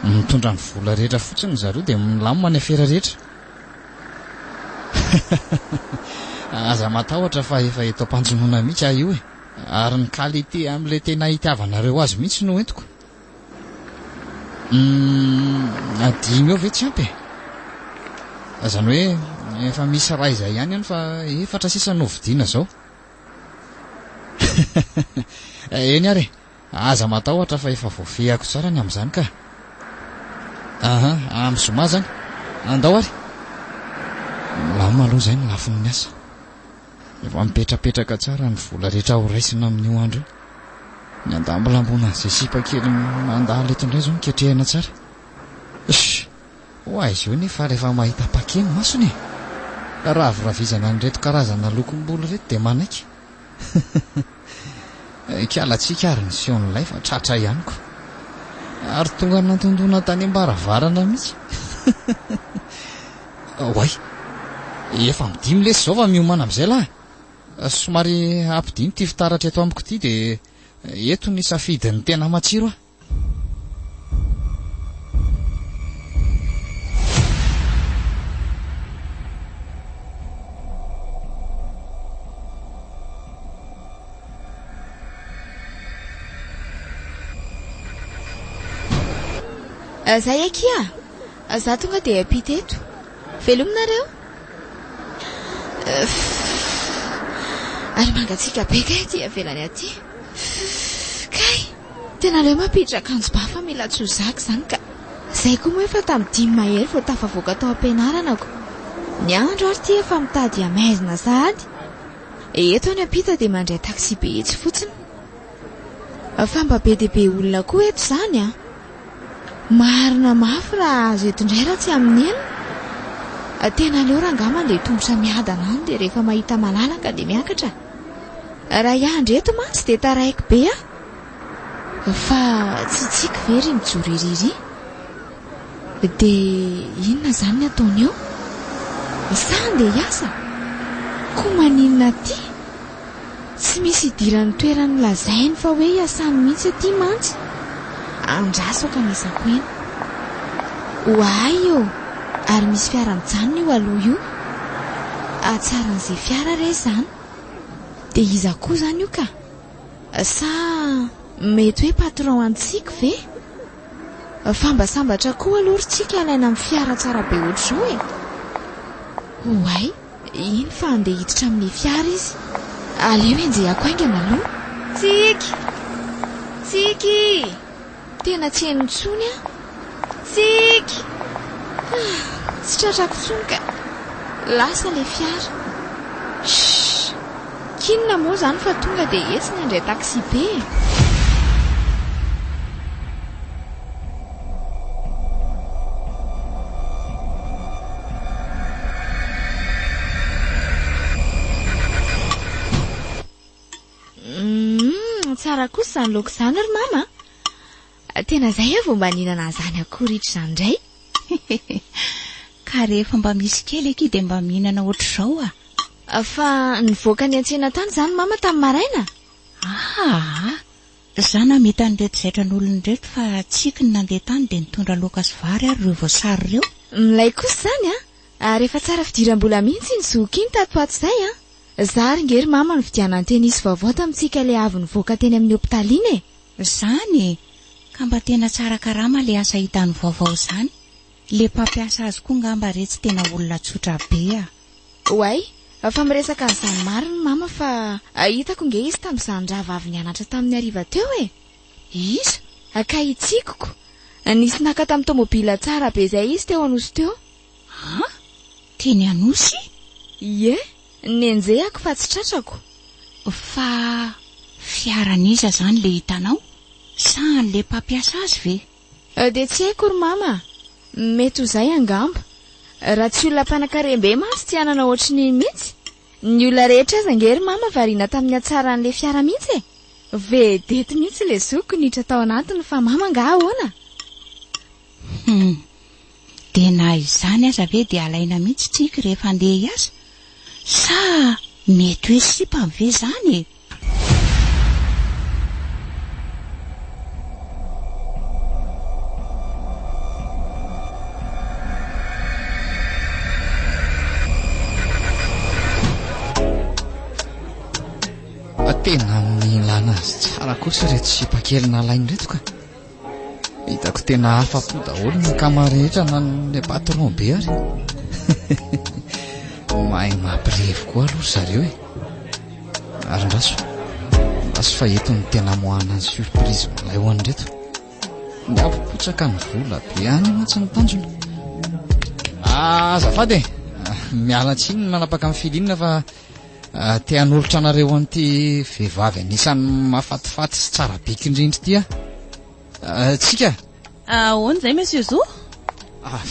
Mitondra ny vola rehetra fotsiny zareo dia milamina ny afera rehetra. Aza matahotra fa efa eto am-panjonoana mihitsy aho io e. Ary ny qualité amin'ilay tena hitiavanareo azy mihitsy no entiko. Adimy eo ve tsy ampy e? Zany hoe efa misy ray izay ihany any fa 4 sisa no vidiana zao. Eny ary, aza matahotra fa efa voafehako tsara ny amin'izany ka. Amin'ny zoma zany. Andao ary. Lamina aloha izay ny lafiny ny asa. Efa mipetrapetraka tsara ny vola rehetra ho raisina amin'io andro. Ny andambolambona izay sipa kely mandalo eto indray izao niketrehana tsara. Hoay izy io nefa rehefa mahita pakeny masony. Raviravizana an'ireto karazana lokom-bolo reto dia manaiky. Kialatsika ary ny sion'ilay fa tratra ihaniko. Ary tonga nantondona tany ambaravarana mihitsy. Hoay, efa midimy lesy izao fa miomana amin'izay lahy. Somary ampidimy ty fitaratra eto amiko ty dia eto ny safidiny tena matsiro ah. Zay akia, za tonga dia apita eto. Velominareo? Ary mangatsika be kay ty avelany aty. Kay, tena leo mampiditra akanjo ba fa mila tsozaka zany ka. Zay koa moa efa tamin'ny 10 mahery vao tafavoaka tao am-pianaranako. Ny andro ary ty efa mitady amaizina sahady. Eto any apita dia mandray taxi be etsy fotsiny. Fa mba be dia be olona koa eto zany ah. Marina mafy raha azo eto indray raha tsy amin'ny ena. Tena leo rangama dia tongotra miadana any dia rehefa mahita malalaka dia miakatra. Raha iandry eto mantsy dia taraiky be ah. Fa tsy tsika very mijoro iriry. Dia inona zany ny ataony eo? Sa andeha hiasa? Koa maninona ty? Tsy misy idiran'ny toerany lazainy fa hoe hiasany mihitsy aty mantsy. Andraso ka nisako eny. Hoay eo, ary misy fiara mijanona io aloha io. Atsaran'izay fiara re zany. Dia iza koa zany io ka? Sa mety hoe patron antsika ve? Fambasambatra koa aloha tsika alaina amin'ny fiara tsara be ohatr'izao e. Hoay, iny fa andeha hiditra amin'ny fiara izy. Aleo enjehako aingana aloha. Tsiky! Tena tsy hainy intsony ah. Tsiky! Tsy tratrako intsony ka. Lasa le fiara. Kinona moa zany fa tonga dia etsy ny andray taxi be. Tsara kosa izany laoka izany ry mama. Tena izay vao mba nihinana izany akoritra izany indray. Ka rehefa mba misy kely eky dia mba mihinana ohatr'izao ah. Fa nivoaka ny an-tsena tany izany mama tamin'ny maraina? Zany namita an'ireto zaitran'olona reto fa tsika ny nandeha tany dia nitondra laoka sy vary ary ireo voasary ireo. Milay kosa izany ah. Rehefa tsara fidiram-bola mihitsy ny zoky iny tato ato izay ah. Za ary ngery mama nividiana tenisy vaovao tamintsika ilay avy nivoaka teny amin'ny hopitaly iny e. Zany ka mba tena tsara karama le asa hitany vaovao zany. Le mpampiasa azy koa ngamba retsy tena olona tsotra be ah. Hoay, fa miresaka an'izany mariny mama fa hitako nge izy tamin'izany rava avy nianatra tamin'ny hariva teo e. Iza? Ka itsikoko. Nisy naka tamin'ny tomobila tsara be izay izy teo anosy teo. Tena teny Anosy? Ie, nenjehako fa tsy tratrako. Fa fiaran'iza zany le hitanao? Sa an'le mpampiasa azy ve? Dia tsy haiko ry mama. Mety ho izay angamba. Raha tsy olona mpanan-karembe mantsy tsy hanana ohatry ny mihitsy. Ny olona rehetra aza ange ry mama variana tamin'ny hatsaran'le fiara mihitsy. Vedety mihitsy le zoko niditra tao anatiny fa mama nga ahoana? Dia na izany aza ve dia alaina mihitsy tsika rehefa andeha hiasa? Sa mety hoe sipa ve zany e? Tena milana azy tsara kosa reto sipa-kely nalainy reto ka. Hitako tena afa-po daholo ny kama rehetra na ny patron be ary. Mahay mampirevy koa aloha zareo e. Ary ndaso fa eto ny tena moana ny surprise malay ho an'reto. Ny apopotsaka ny vola be any mantsy ny tanjona. Azafady miala tsiny manapaka amin'ny filinina fa te hanolotra anareo an'ity vehivavy anisan'ny mahafatifaty sy tsara biky indrindra ity tsika. Ahoana izay monsieur Zo?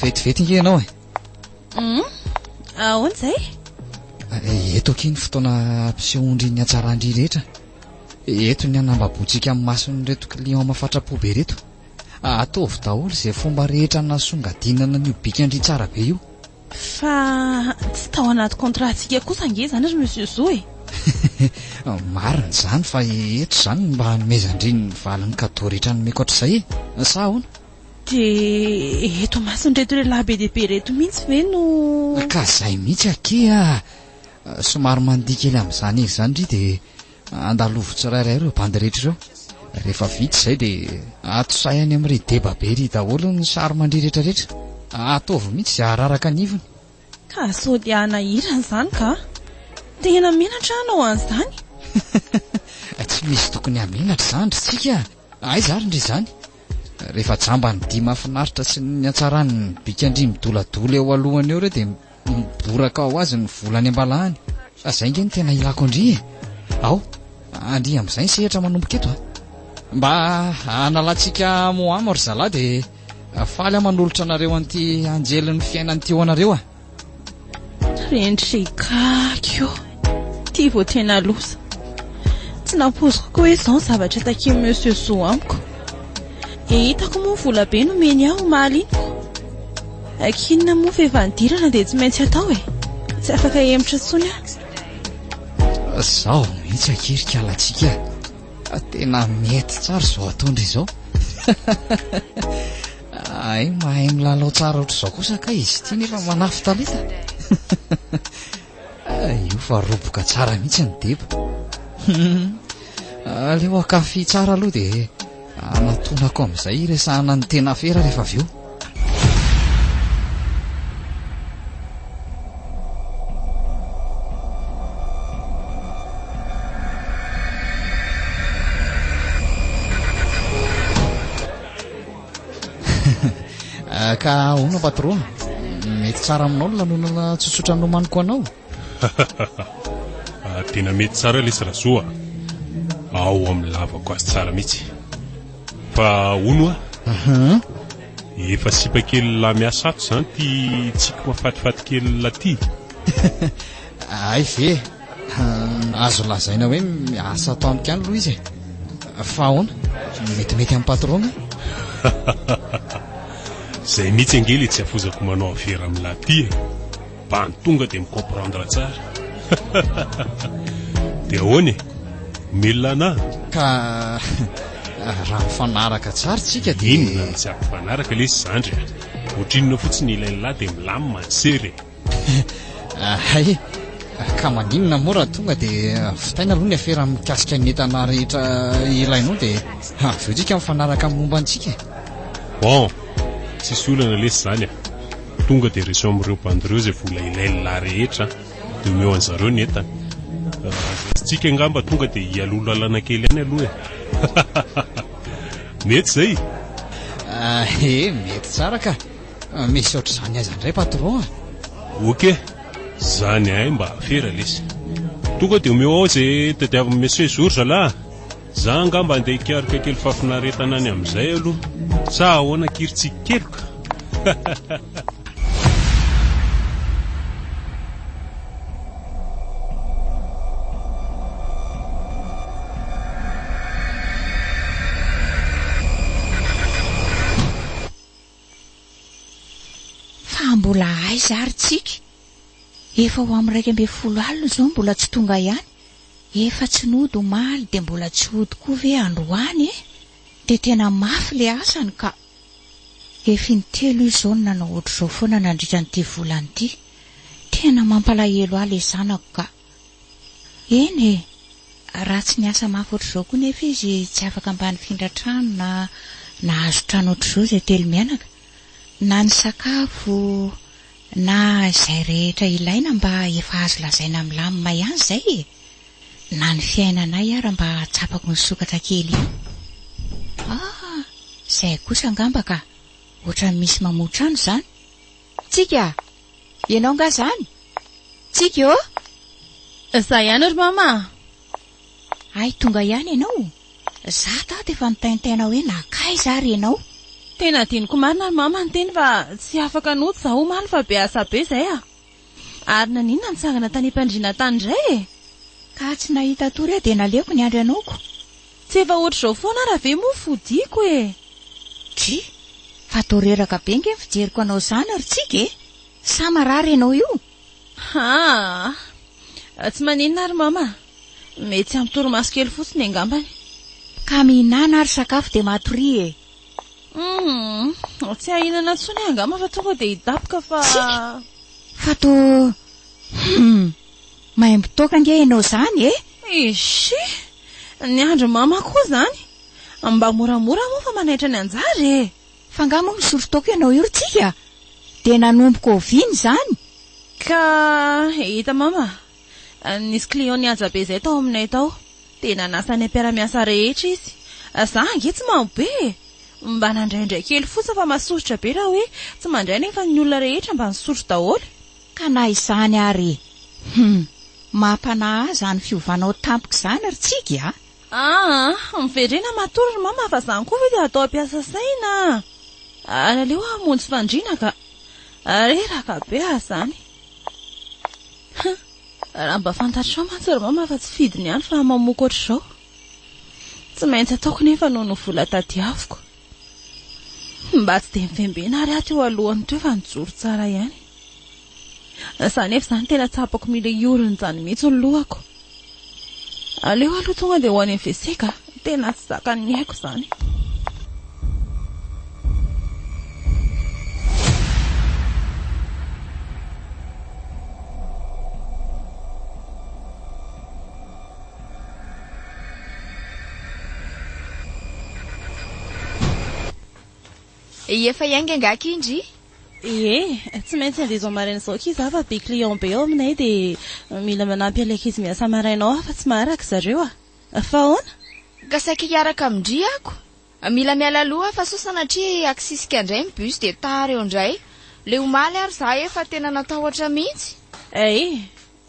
Vetivety inge ianao e. Ahoana izay? Eto aky ny fotoana mpisehoandry ny hatsarandry rehetra. Eto ny hanambabotsika amin'ny mason'ireto client mahafatrapo be reto. Ataovy daholo izay fomba rehetra nasongadinana n'io bikandry tsara be io. Fa tsy tao anaty contratsika kosa ange zany ry monsieur Zo e. Marina zany fa eto zany mba hanomezandry ny valin'ny kadao rehetra nomeko ohatr'izay e. Sa ahoana? Dia eto masony reto lehilahy be dia be reto mihitsy ve no... Ka izay mihitsy ake somary mandiha kely amin'izany eky zany ry dia andalovo tsirairay ireo bandy rehetra ireo. Rehefa vita izay dia atosahany amin'ry deba be ry daholo ny sary mandry rehetrarehetra. Ataovy mihitsy izay araraka anivony. Ka sao dia anahirana izany ka? Tena menatra anao an'izany? Tsy misy tokony hamenatra zany ry tsika. Ay zary ndry izany. Rehefa jamba ny dia mahafinaritra sy ny hatsarany ny bikandry midoladola eo alohany eo ireo dia miboraka ao azy ny volany ambalahany. Izay nge ny tena ilako andry e. Ao, andry amin'izay sehatra manomboka eto mba analantsika moama ry zalahy dia faly manolotra anareo an'ity anjelin'ny fiainany teo anareo Rendrikakio ty vao tena losa. Tsy nampoziko koa hoe izao zavatra take monsieur Zo amiko. Hitako moa vola be no meny aho mahaliniko. Akinona moa fevandirana dia tsy maintsy atao e. Tsy afaka emitra tsony aho. Zao mihitsy akirika alatsika. Tena mety tsara izao ataondry izao. Ay mahay milalao tsara ohatr'izao kosa ka izy ity nefa manafy talenta. Io fa roboka tsara mihitsy ny deba. Aleo akafy tsara aloha dia anatonako amin'izay resahana ny tena fera rehefa avy eo. Ka ahoana patron? Mety tsara aminao ny lanonana tsotsotra nomaniko anao. Tena mety tsara ilay sarazoa. Ao amin'ny lavako azy tsara mihitsy. Fa ono efa sipa kely la miasa ato zany ty tsika mahafatifaty kely laty. Ay ve azo lazaina hoe miasa ato amiko ihany aloha izy. Fa ahoana? Metimety amin'ny patron? Zay mihitsy angely tsy afozako manao afera amin'ny laty e. Mba tonga dia micomprendre tsara. Dia ahoana e? Milina anahy. Ka raha mifanaraka tsara tsika dia inona tsy ampifanaraka ilay zandry. Ohatrinona fotsiny ilainy lahy dia milamina sery. Hay ka maninona moa raha tonga dia fitaina aloha ny afera mikasika ny entana rehetra ilainao dia aveo tsika mifanaraka amin'ny momba antsika. Bon, tsisy olana lesy zany tonga dia reso amin'ireo bandireo izay vola ilainy lahy rehetra dia omeo an'zareo ny entana. Tsika angamba tonga dia hialolalana kely ihany aloha mety zay? Mety tsara ka misy ohatr'izany aza indray patron. oke zany ay mba afera lesy tonga dia omeo ao izay tadiavin'ny monsieur jour zalahy za angamba andeha hikarika kely fafinaretana any amin'izay aloha sa ahoana kiritsika keloka mbola ay zarytsika efa ho amin'ny 2 alina zao mbola tsy tonga ihany efa tsy nody omaly dia mbola tsy hody koa ve androany dia tena mafy le asany ka efa intelo izao no nanao ohatr'izao foana nandritra n'ity volany ity tena mampalahelo ahy le zanako ka eny raha tsy niasa mafy ohatr'izao koa nefa izy tsy afaka ambany findra trano na nahazo trano ohatr'izao izay telo mianaka na ny sakafo na izay rehetra ilaina mba efa azo lazaina milamina ihany izay na ny fiainanay ara mba tsapako ny sokatra kely izay kosa angamba ka ohatra misy mamotrano izany tsika ianao nga zany tsika eo za ihany ry mama ay tonga ihany ianao za tato efa nitaintaina hoe nakay zary ianao tena diniko marina ry mama ny teny fa tsy afaka noty za omaly fa be asa be izay ary naninona nitsangana tany mpandriana tany indray ka tsy nahita tory dia naleoko ny andro ianaoko tsy efa ohatr'izao foana raha ve moa fodiako tsy fa toreraka be nge fijeriko anao zany ary tsika sa marary ianao io tsy maninona ry mama mety amin'ny toromaso kely fotsiny angambany ka mihinana ary sakafo dia matory tsy ahinana tsony angamba fa tonga dia hidapoka fa to mahay mitoka nge ianao zany isy ny andro mama koa zany mba moramora moa fa manaitra ny anjary fa ngamo misorotoko ianao io tsika dia nanomboka oviny zany ka hita mama nisy client nihaja be izay tao aminay tao dia nanasa ny ampiara-miasa rehetra izy za ange tsy mamobe mba nandraindray kely fotsiny fa masorotra be raha hoe tsy mandray nefa ny olona rehetra mba nisotro daholo ka na izany ary mampanahy zany fiovanao tampoka izany ary tsika miverena matory ry mama fa zany koa ve dia atao ampiasa saina ary aleo amonjy fandriana ka reraka be zany raha mba fantatrao mantsy ry mama fa tsy fidiny ihany fa mamoko ohatr'izao tsy maintsy ataoko nefa noho ny vola tadiaviko mba tsy dia mivembena ary ato eo alohany teo efa nijoro tsara ihany izany efa izany tena tsapako mila ioriny izany mihitsy ny lohako aleo aloha tonga dia ho any veseka tena tsy zakany ny haiko izany efa ianga angaka indry tsy maintsy andeha izao maraina izao kiza fa be client be ao aminay dia mila manampy alaika izy miasa maraina ao fa tsy maharaka zareo fa ahoana ka saika hiaraka amindry ako mila miala aloha fa sosa satria aksisika indray ny bus dia tara eo indray le omaly ary za efa tena natahotra mihitsy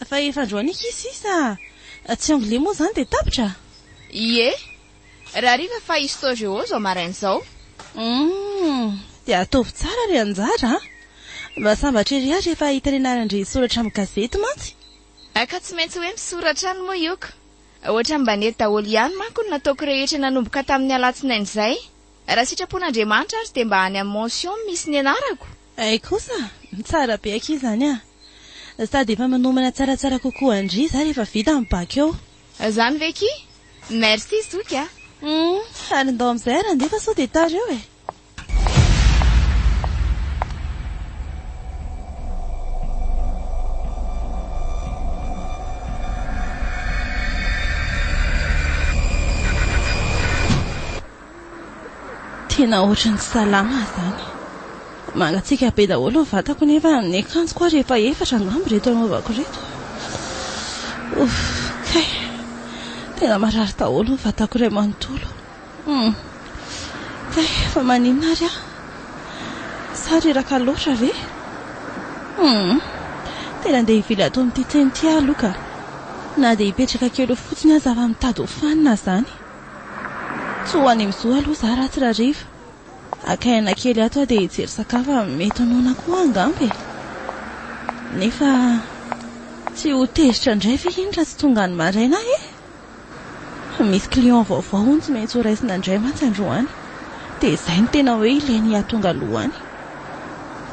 fa efa androanika isisa tsy anglais moa zany dia tapitra raha riva fa histoire eo zao maraina izao dia ataovy tsara ry anjara mba sambatra ery ary efa hitarenarandre soratra amin'ny gazety mantsy ka tsy maintsy hoe misoratra any moa ioka ohatra mba nety daholo ihany manko ny nataoko rehetra nanomboka tamin'ny alatsinainy izay raha sitrapon'Andriamanitra ary dia mba any amin'ny mention misy ny anarako kosa tsara be aky izany sady efa manomana tsaratsara kokoa andry za rehefa vita amin'ny baky eo zany ve ki merci zoky ary ndao amin'izay ary andefa sao dia tara eo tena ohatrany tsy salama zany mangatsika be daholo ny vatako nefa ny akanjo koa rehefa efatra angambo reto anaovako reto kay tena marary daholo ny vatako iray manontolo kay fa maninona ary sary raka loatra ve tena andeha hivily ato amin'ity teny ity aloka na dia hipetraka kely fotsiny aza avy mitady ho fanina zany tsy ho any mizoa aloha za raha tsy rariva akaina kely ato dia hijery sakafo mety noana koa angamby nefa tsy ho tezitra indray ve iny raha tsy tonga ny maraina misy client vaovao ony tsy maintsy ho raisina indray mantsy androany dia izay ny tena hoe ilainy atonga lohany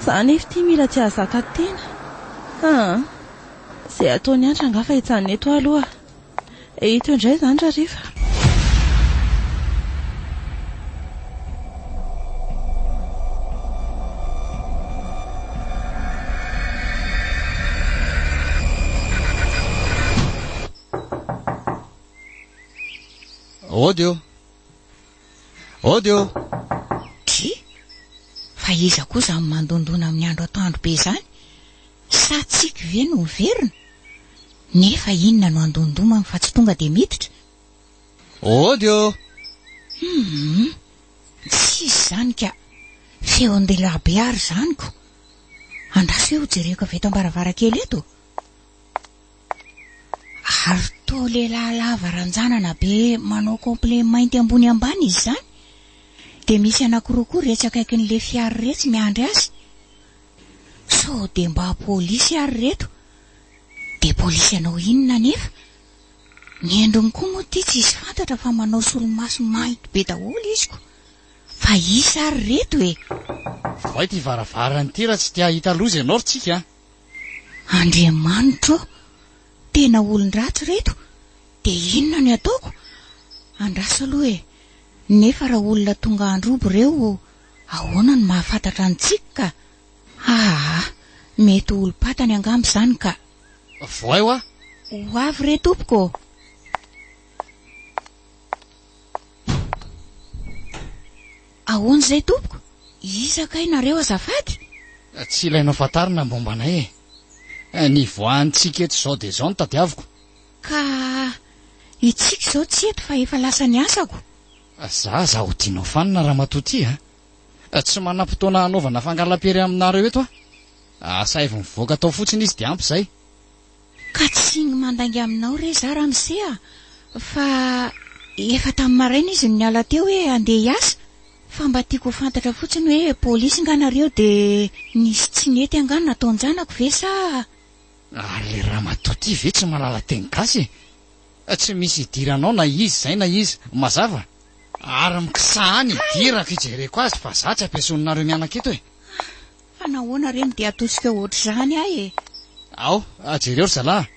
za nefa tia mila tsy ahazaka tena izay ataony andra angafa hitsaniny eto aloha hito indray zany rariva Odio ty fa iza koa zany mandondona amin'ny andro atoandro be zany sa tsika ve no verina nefa inona no andondomany fa tsy tonga dia miditra Odio tsisy zany ka feo andehilahy be ary zanyko andraso eo jereko avy eto am-baravarakely eto ary to lehilahy lava ranjanana be manao complet mainty ambony ambany izy zany dia misy anankiroa retsy akaikin'le fiara retsy miandry azy so dia mba polisy ary reto dia polisy anao inona nefa ny endriny koa moa ty tsy isy fantatra fa manao solomaso mainty be daholo iziko fa isa ary reto vai ty varavarany ty raha tsy tia hita loza ianao ry tsika Andriamanitro tena olon-dratsy reto dia inona ny ataoko andraso aloha nefa raha olona tonga androbo reo ahoana ny mahafantatra antsika ka mety olo-patany angamby zany ka voay ho avy re tompoko ahoana izay tompoko izaka inareo azafady tsy ilainao fantarina mombanay ny voantsika eto zao dia zao no tadiaviko ka itsika izao tsy eto fa efa lasa ny asako za ho tianao fanina raha matoty tsy manam-potoana hanaovana fangalam-pery aminareo eto asaivo mivoaka tao fotsiny izy dia ampy izay ka tsy ny mandangy aminao re za raha mise fa efa tamin'ny maraina izy ny ala teo hoe andeha hiasa fa mba tiako ho fantatra fotsiny hoe polisy nganareo dia nisy tsy nety angano nataony janako ve sa ary le raha matoty ve tsy malala teny gasy tsy misy idiranao na izy zay na izy mazava ary mikisahany idirako ijereko azy fa za tsy ampiasonareo mianaka eto fa nahoana reny dia atosika ohatr' izany ahy ao ajereo ry zalahy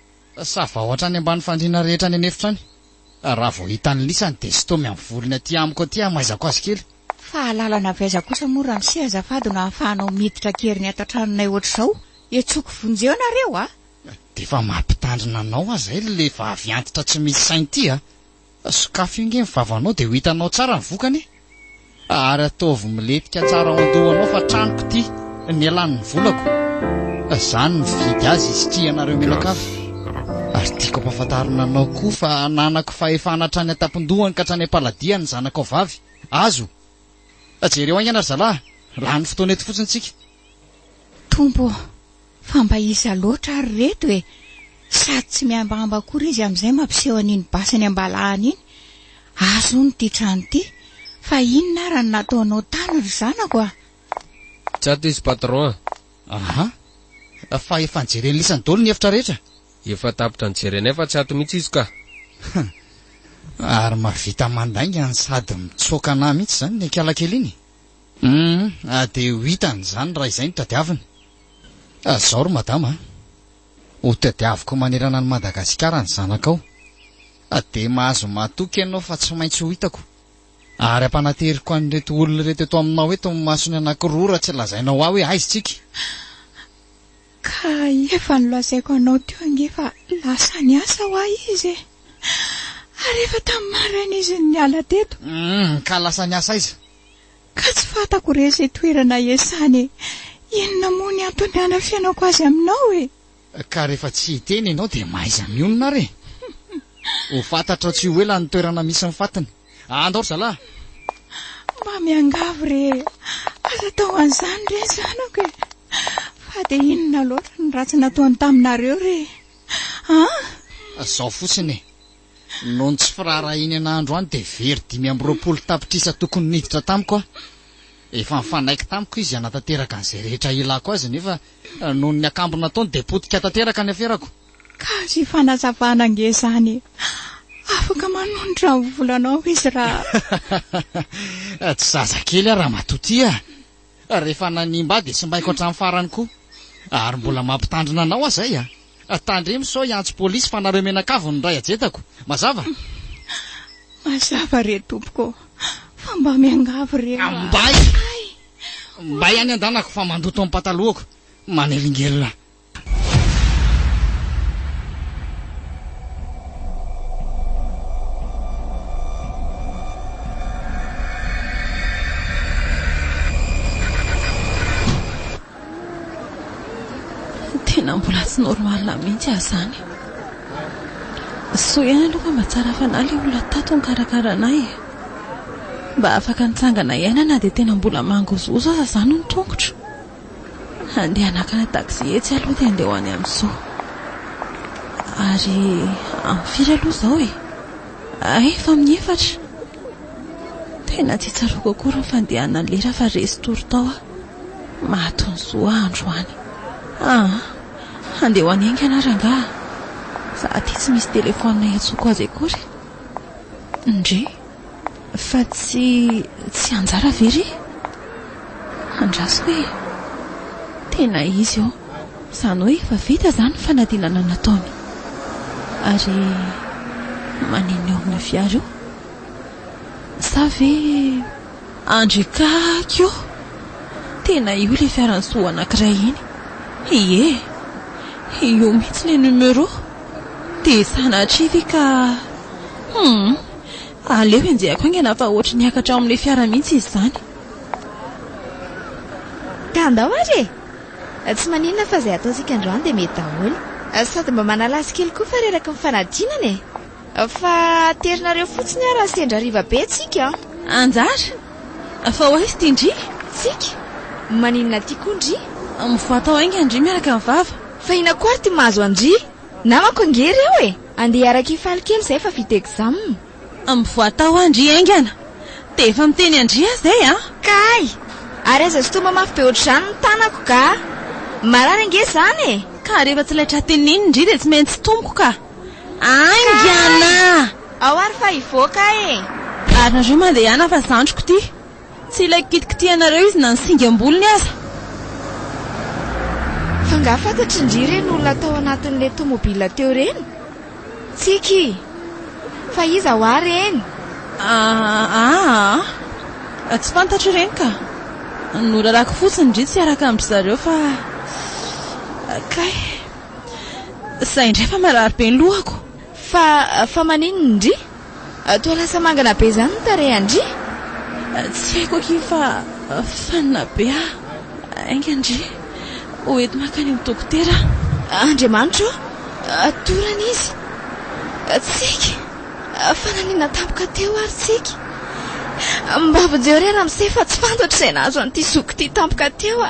savahoatra any ambany fandriana rehetra any anefitra any raha vao hitany lisany dia sy to miamy volony aty amiko aty maizako azy kely fa alalana avaiza kosa moa raha misy azafady no ahafahanao miditra keriny ato an-tranonay ohatr'izao etsoko vonjeo nareo dia fa mampitandrina anao azay le vavy antitra tsy misy sainy ty sokafo inge mivavanao dia ho hitanao tsara ny vokany ary ataovy miletika tsara ao andohanao fa tranoko ty ny alan'ny volako zany ny vidy azy izy ty anareo menakavy ary tiako ampafantarina anao koa fa nanako fa efa anatrany atampindohany ka hatrany am-paladiany zanako ao vavy azo ajereo any ianary zalahy raha ny fotoana eto fotsiny tsika tompo fa mba iza loatra ary reto sady tsy miambamba akory izy amin'izay mampiseho an'iny basany ambalahany iny azo ny ty trano ty fa inona raha ny nataonao tany ry zanako tsy ato izy patron fa efa nijereny lisany dolo ny efitra rehetra efa tapitra nijereny fa tsy ato mihitsy izy ka ary mavita mandaingany sady mitsoka ana mihitsy zany ny ankialakely iny dia ho hitany zany raha izay no tadiaviny zao ry madama ho tadiaviko manerana ny Madagasikara ny zanakao dia mahazo matoky ianao fa tsy maintsy ho hitako ary ampanateriko an'ireto olona reto eto aminao eto masony anankiroa raha tsy lazainao aho hoe aizy tsika ka efa nolazaiko anao teo angefa lasa ny asa ho ahy izy ary efa tamin'ny maraina izy ny ala teto ka lasa ny asa izy ka tsy fantako re izay toerana iasany inona moa ny antony hanafianako azy aminao ka rehefa tsy hiteny ianao dia maiza mionona re ho fantatra tsy ho ela ny toerana misy mifatiny andao ry zalahy mba miangavy re aza tao an'izany re zanako fa fa dia inona loatra ny ratsy nataony taminareo re zao fotsiny noho ny tsy firarahiny an'andro any dia very 520 tapitrisa tokony niditra tamiko efa mifanaiky tamiko izy anatanteraka an'izay rehetra ilako azy nefa noho ny akambona taony dia potika tanteraka ny aferako ka sy fanazavana ange zany afaka manondra ny volanao izy raha tsy zazakely raha matotia rehefa nanimba dia sy mbaiko hatramin'ny farany koa ary mbola mampitandrina anao azay tandremo sao iantso polisy fa nareo menakavo ny ray ajetako mazava re tompoko fa mba miangavy re mbay any an-danako fa mandoto amin'ny patalohako manelingelona tena mbola tsy normalna mihitsy azany so ihany aloha mba tsara fanahy le olona tato nikarakaranahy mba afaka nitsangana iainana dia tena mbola mangozozo aza zany ny tongotra andeha anakana taxi etsy aloha dia andeha ho any amin'izao ary amin'ny firy aloha izao efa amin'ny 4 tena tsy tsaroko akory ny fandehana ny lera fa resy tory tao mahatony zo andro any andeha ho any aingana rangaha za aty tsy misy telefona iatsoko azy akory ndre fa tsy anjara very andrasiko hoe tena izy zany hoe efa vita zany fanadinana nataony ary maneno eo amin'ny fiara io sa ve andrikakio tena io le fiarany soa anankiray iny io mihitsy le numero dia sanatrivy ka aleo enjehako aingana fa ohatry niakatra amin'ilay fiara mihitsy izy zany ka andao ary tsy maninona fa izay ataosika androany dia mety daholo sady mba manalazy kely koa fa reraka mifanadinana fa terinareo fotsiny raha sendra riva be tsika anjara fa ho izy tindry tsika maninona tia koandry mivoatao ainga andry miaraka amin'ny vava fa ina koary ty mahazo andry namako angery eo andeha araka ifaly kely izay fa vita examen mivoatao andry aingana dia efa miteny andry azay kay ary aza sitoma mafy be ohatr'izany ny tanako ka marary ange zany ka rehefa tsy laitra teniny indry dia tsy maintsy tomboko ka aingana ao ary fa ivoaka ary nareo mandeha ihana fa zandroko ty tsy ilay kitikitianareo izy na ny singam-bolony aza fa nga fantatry indry ireny olona tao anatin'ilay tomobila teo reny tsiki fa iza ho ary eny tsy fantatro ireny ka norarako fotsiny indry tsy araka amin'ry zareo fa kay zay indray fa marary be ny lohako fa maninona indry toa lasa mangana be zany ny tare andry tsy haiko aky fa fanina be ainga indry hoety makany amin'ny dokotera andriamanitro torana izy tsika fa nanina tampoka teo ary tsika mba vonjeo re raha misey fa tsy fantatra izay nahazo an'ity zoko ty tampoka teo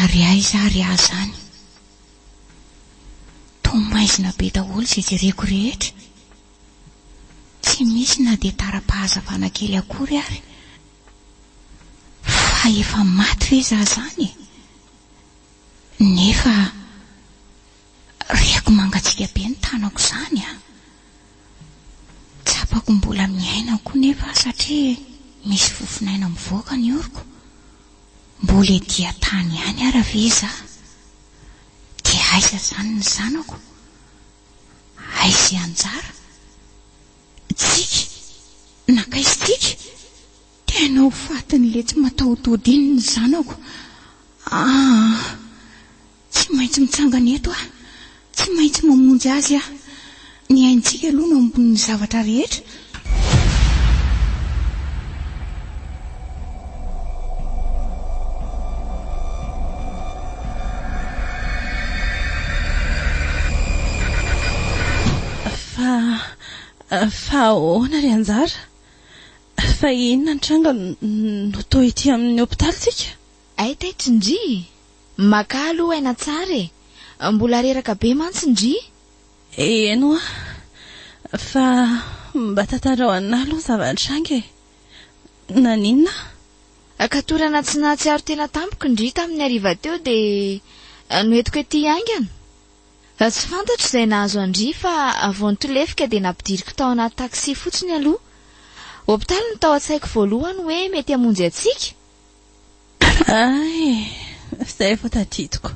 ary aiza ary ahy zany tomaizina be daholo izay jereko rehetra tsy misy na dia tara-pahazavana kely akory ary fa efa maty ve za zany nefa reako mangatsika be ny tanako zany tsapako mbola miaina koa nefa satria misy fofinaina mivoaka ny oriko mbola dia tany ihany ara ve za dia aiza zany ny zanako aiza anjara tsika nakaizy tika tena ho fatin'le tsy matahodody iny ny zanako tsy maintsy mitsangana eto tsy maintsy mamonjy azy ny aintsika aloha no ambonin'ny zavatra rehetra Fa ahoana ry anjara? Fa inona ny tranga no toa ity amin'ny hôpitalitsika? Ay taitra ndry. Maka aloha aina tsara e. Mbola reraka be mantsy ndry. Eno fa mba tantarao ana aloha zava-tranga e. Naninona? Katorana tsy nahatsiaro tena tampoka ndry tamin'ny hariva teo dia noentiko ety haingana. Tsy fantatro izay nahazo andry fa avao nitolefika dia nampidiriko tao anaty taksi fotsiny aloha. Hôpitaly no tao an-tsaiko voalohany hoe mety hamonjy antsika. Ay, izay vao tadidiko.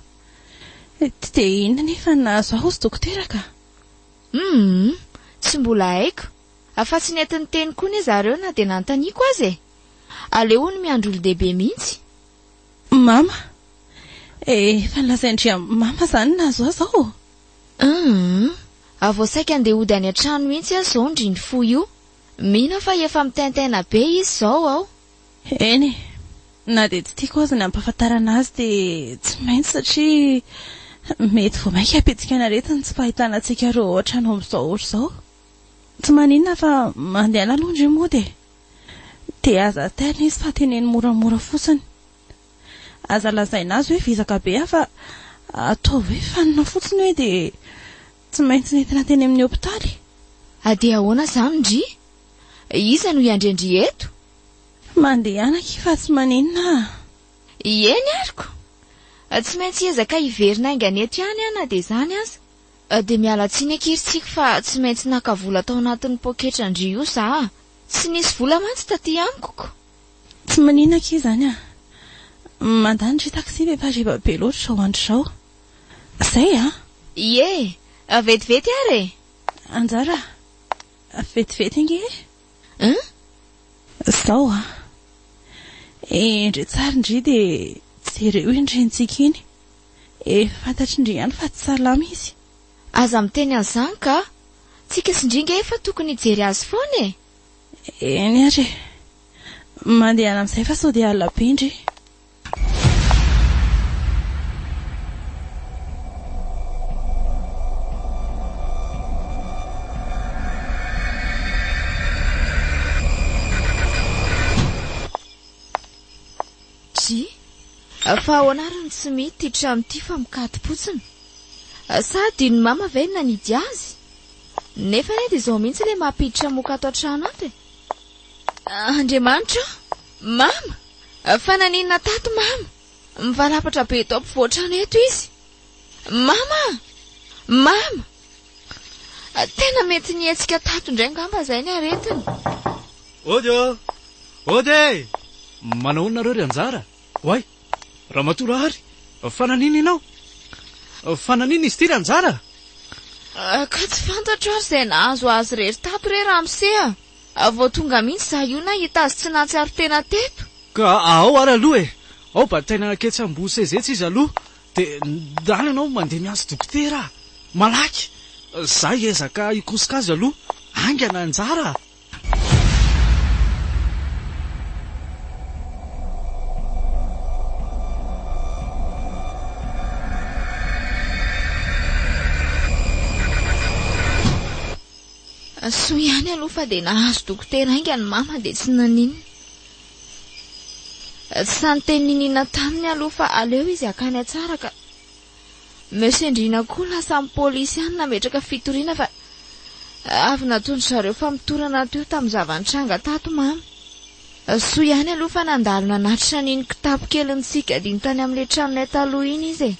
Dia inona nefa nahazo aho sy dokotera ka? Tsy mbola haiko. Afa tsy nentin'ny teny koa ny zareo na dia nanontaniako azy e. Aleo ny miandro olo-dehibe mihitsy. Mama? Efa nilazaindry mama izany nahazo azy aho. Avao saika andeha hody any an-trano mihitsy aho izao ndriny fo io. Mino fa efa mitaintaina be izy izao ao. Eny, na dia tsy tiako azy ny ampahafantarana azy dia tsy maintsy satria mety vao maika hapetika anaretiny tsy fahitana antsika roa ohatrano amin'izao ohatra izao. Tsy maninona fa mandeha aloha indry moa dia aza tairina izy fa teneny moramora fotsiny. Aza lazaina azy hoe vizaka be fa atao hoe fanina fotsiny hoe dia tsy maintsy nentina teny amin'ny hôpitaly. Dia ahoana izany ndry? Iza no iandrendry eto? Mandeha anaki fa tsy maninona. Eny ariko. Tsy maintsy ezaka hiverina aingana eto ihany ana dia izany aza. Dia miala tsiny ankiritsika fa tsy maintsy naka-vola tao anatin'ny poketra ndry io za. Tsy nisy vola mantsy taty amiko. Tsy maninona ki izany mandany taksi rehefa riva be loatra ao andro izao. Izay Ie, vetivety ary. Anjara, vetivety inge. Izao indray tsara indry dia jereo indrentsika iny. Fantatry indry ihany fa tsy salama izy. Aza miteny an'izany ka? Tsika sindringa efa tokony hijery azy foana e. Eny ary. Mandeha amin'izay fa sao dia alina be indry. Fa ahoana ary ny tsy mety ity trano ity fa mikati-potsiny. Sady ny mama ve nanidy azy? Nefa edy izao mihitsy ilay mampiditra moka ato an-trano ato e. Andriamanitra, mama! Fa naninona tato mama? Mivalapatra be eto ampovoan-trano eto izy. Mama! Mama! Tena mety nietsika tato indray ngamba izay ny aretiny. Ody! Manao nareo ry anjara? Hoay! Ramatoa ary, fananina ianao? Fananina izy ity ry anjara? Ka tsy fantatro azy izay nahazo azy rery tato re Ramsea. Vao tonga mihitsy za io nahita azy tsy nahatsiaro tena teto. Ka ao ary aloha e. Ao bataina ketsambosa ezetsy izy aloha. Dia ndany ianao mandeha mianso dokotera. Malaky. Za hiezaka hikosika azy aloha. Aingana anjara. Soa ihany aloha fa dia nahazo dokotera aingana mama dia tsy naninona. Tsy sanyteninina taminy aloha fa aleo izy akany atsara ka mesendrina koa lasa amin'ny polisy ihany nametraka fitoriana fa avy natondry zareo fa mitorana teo tamin'ny zava-nitranga tato mama. Soa ihany aloha fa nandalo nanatitra n'iny kitapo keliny sikadiny tany amin'ilay tranonay taloha iny izy e.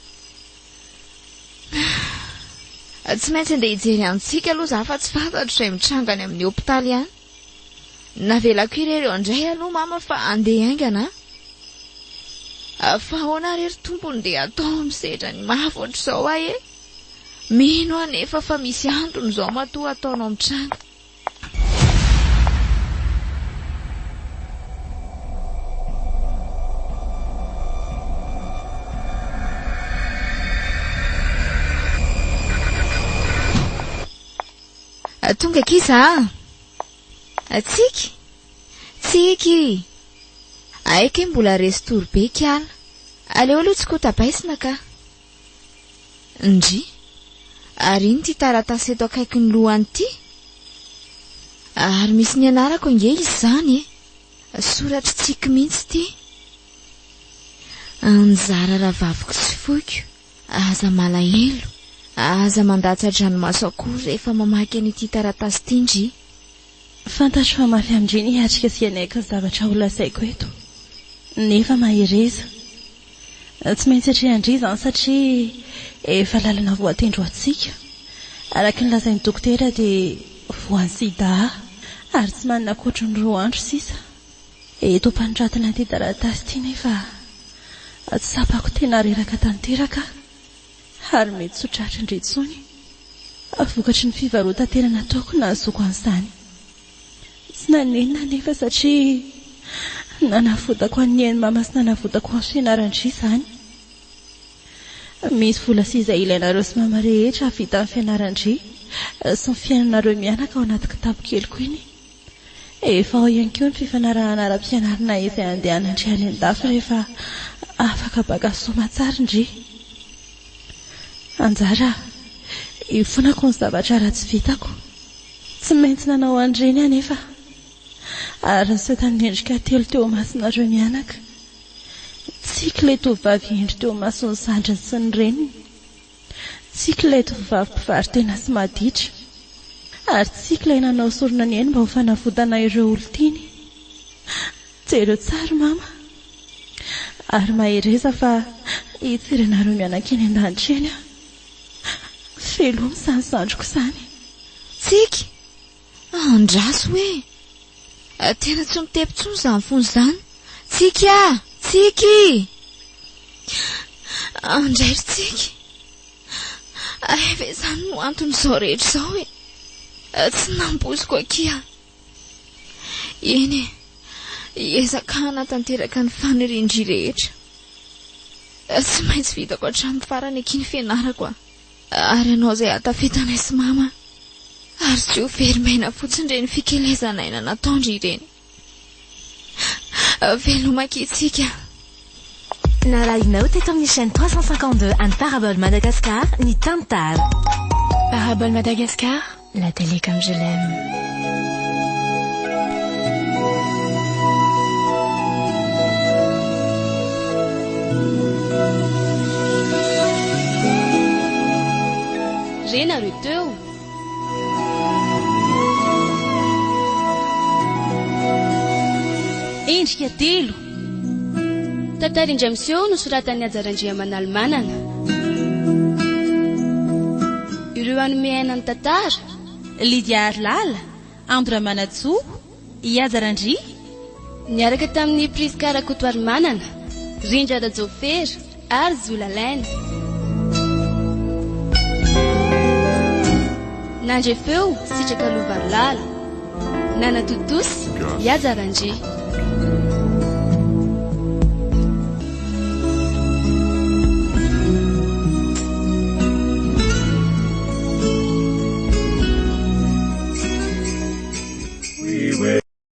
Tsy maintsy andeha hijery antsika aloha za fa tsy fantatro izay mitrangany amin'ny hôpitaly ihany. Navelako ireo indray aloha mama fa andeha haingana. Fa ahoana rery tompony dia atao misedra ny mafy ohatr'izao ahy e. Mino anefa fa misy androny izao matoa ataonao mitranga. Tonga kiza. Tsiki. Aika mbola restory be kiala. Aleo aloha tsy kotabaisina ka. Ndry. Ary iny ty taratasy eto akaiky ny lohany ity. Ary misy ny anarako ange izy zany soratra tsiky mihitsy ty. Anjara ravaviko tsy foiko, aza malahelo, aza mandatsa-dranomaso akory rehefa mamaky an'ity taratasy ty ndry. Fantatro fa mafy amindreny hiatrika sy anaika zavatra ho lasaiko eto. Nefa mahireza. Tsy maintsy hatrehandry izany satria efa lalana voatendro atsika. Araka ny lazain'ny dokotera dia voan'ny sida ary tsy manana ankoatra ny 2 andro sisa. Eto mpanoratana ty taratasy ty nefa tsapako tena reraka tanteraka ary mety sotratra indretsony. Vokatry ny fivarotan-tena nataoko nahazoko an'izany. Tsy nanenina nefa satria nanafotako an'ny eny mama sy nanafotako amin'ny fianarandry izany. Misy vola sy izay ilainareo sy mama rehetra vita amin'ny fianarandry sy ny fiainanareo mianaka ao anaty kitapo keliko iny. Efa ao ihany koa ny fifanarahana ara-pianarana izay andehanandry any an-dafy rehefa afaka baka somatsara indry. Anjara ifonako ny zavatra ratsy vitako. Tsy maintsy nanao andreny anefa. Ary ny sotan'ny endrika telo teo masinareo mianaka. Tsiky ilay tovovavy endry teo masony sandriny sy ny reniny. Tsiky ilay tovovavy mpivarotena sy maditra. Ary tsiky ilay nanao sorona ny eny mba ho fanafodana ireo olon-tiny. Jereo tsara mama. Ary mahireza fa hitsiranareo mianaka eny an-danitra eny. Felomy izany zandriko izany. Tsiky! Andraso hoe! Tena tsy mitepy-tsony izany fony izany. Tsiky a! Tsiky! Andrairy tsiky! Eve izany no anton'izao rehetra izao hoe. Tsy namboziko aky a. Eny e, ezakana tanteraka ny fanirindry rehetra. Tsy maintsy vitako hatramin'ny farany aky ny fianarako a. Ary anao izay hatafetanay sy mama. Ary tsy ho verimaina fotsiny ireny fikelezanaina nataondry ireny. Velomakitsika. Nalainao teto amin'ny chaîne 352 an'ny Parabole Madagascar ny Tantal. Parabole Madagascar, la télé comme je l'aime. Renareo teo. Endrika telo. Tantara indray miseho nosoratan'ny Ajarandriamanalmanana. Ireo hanome aina ny tantara. Lydia Arlala, Andramanatsou, Iazarandry. Niaraka tamin'ny Priska Rakotoarimanana, Rindra Rajofera ary Zolalaina. Nandre feo sitraka Lovarlala. Nana Totosy, Iazarandry.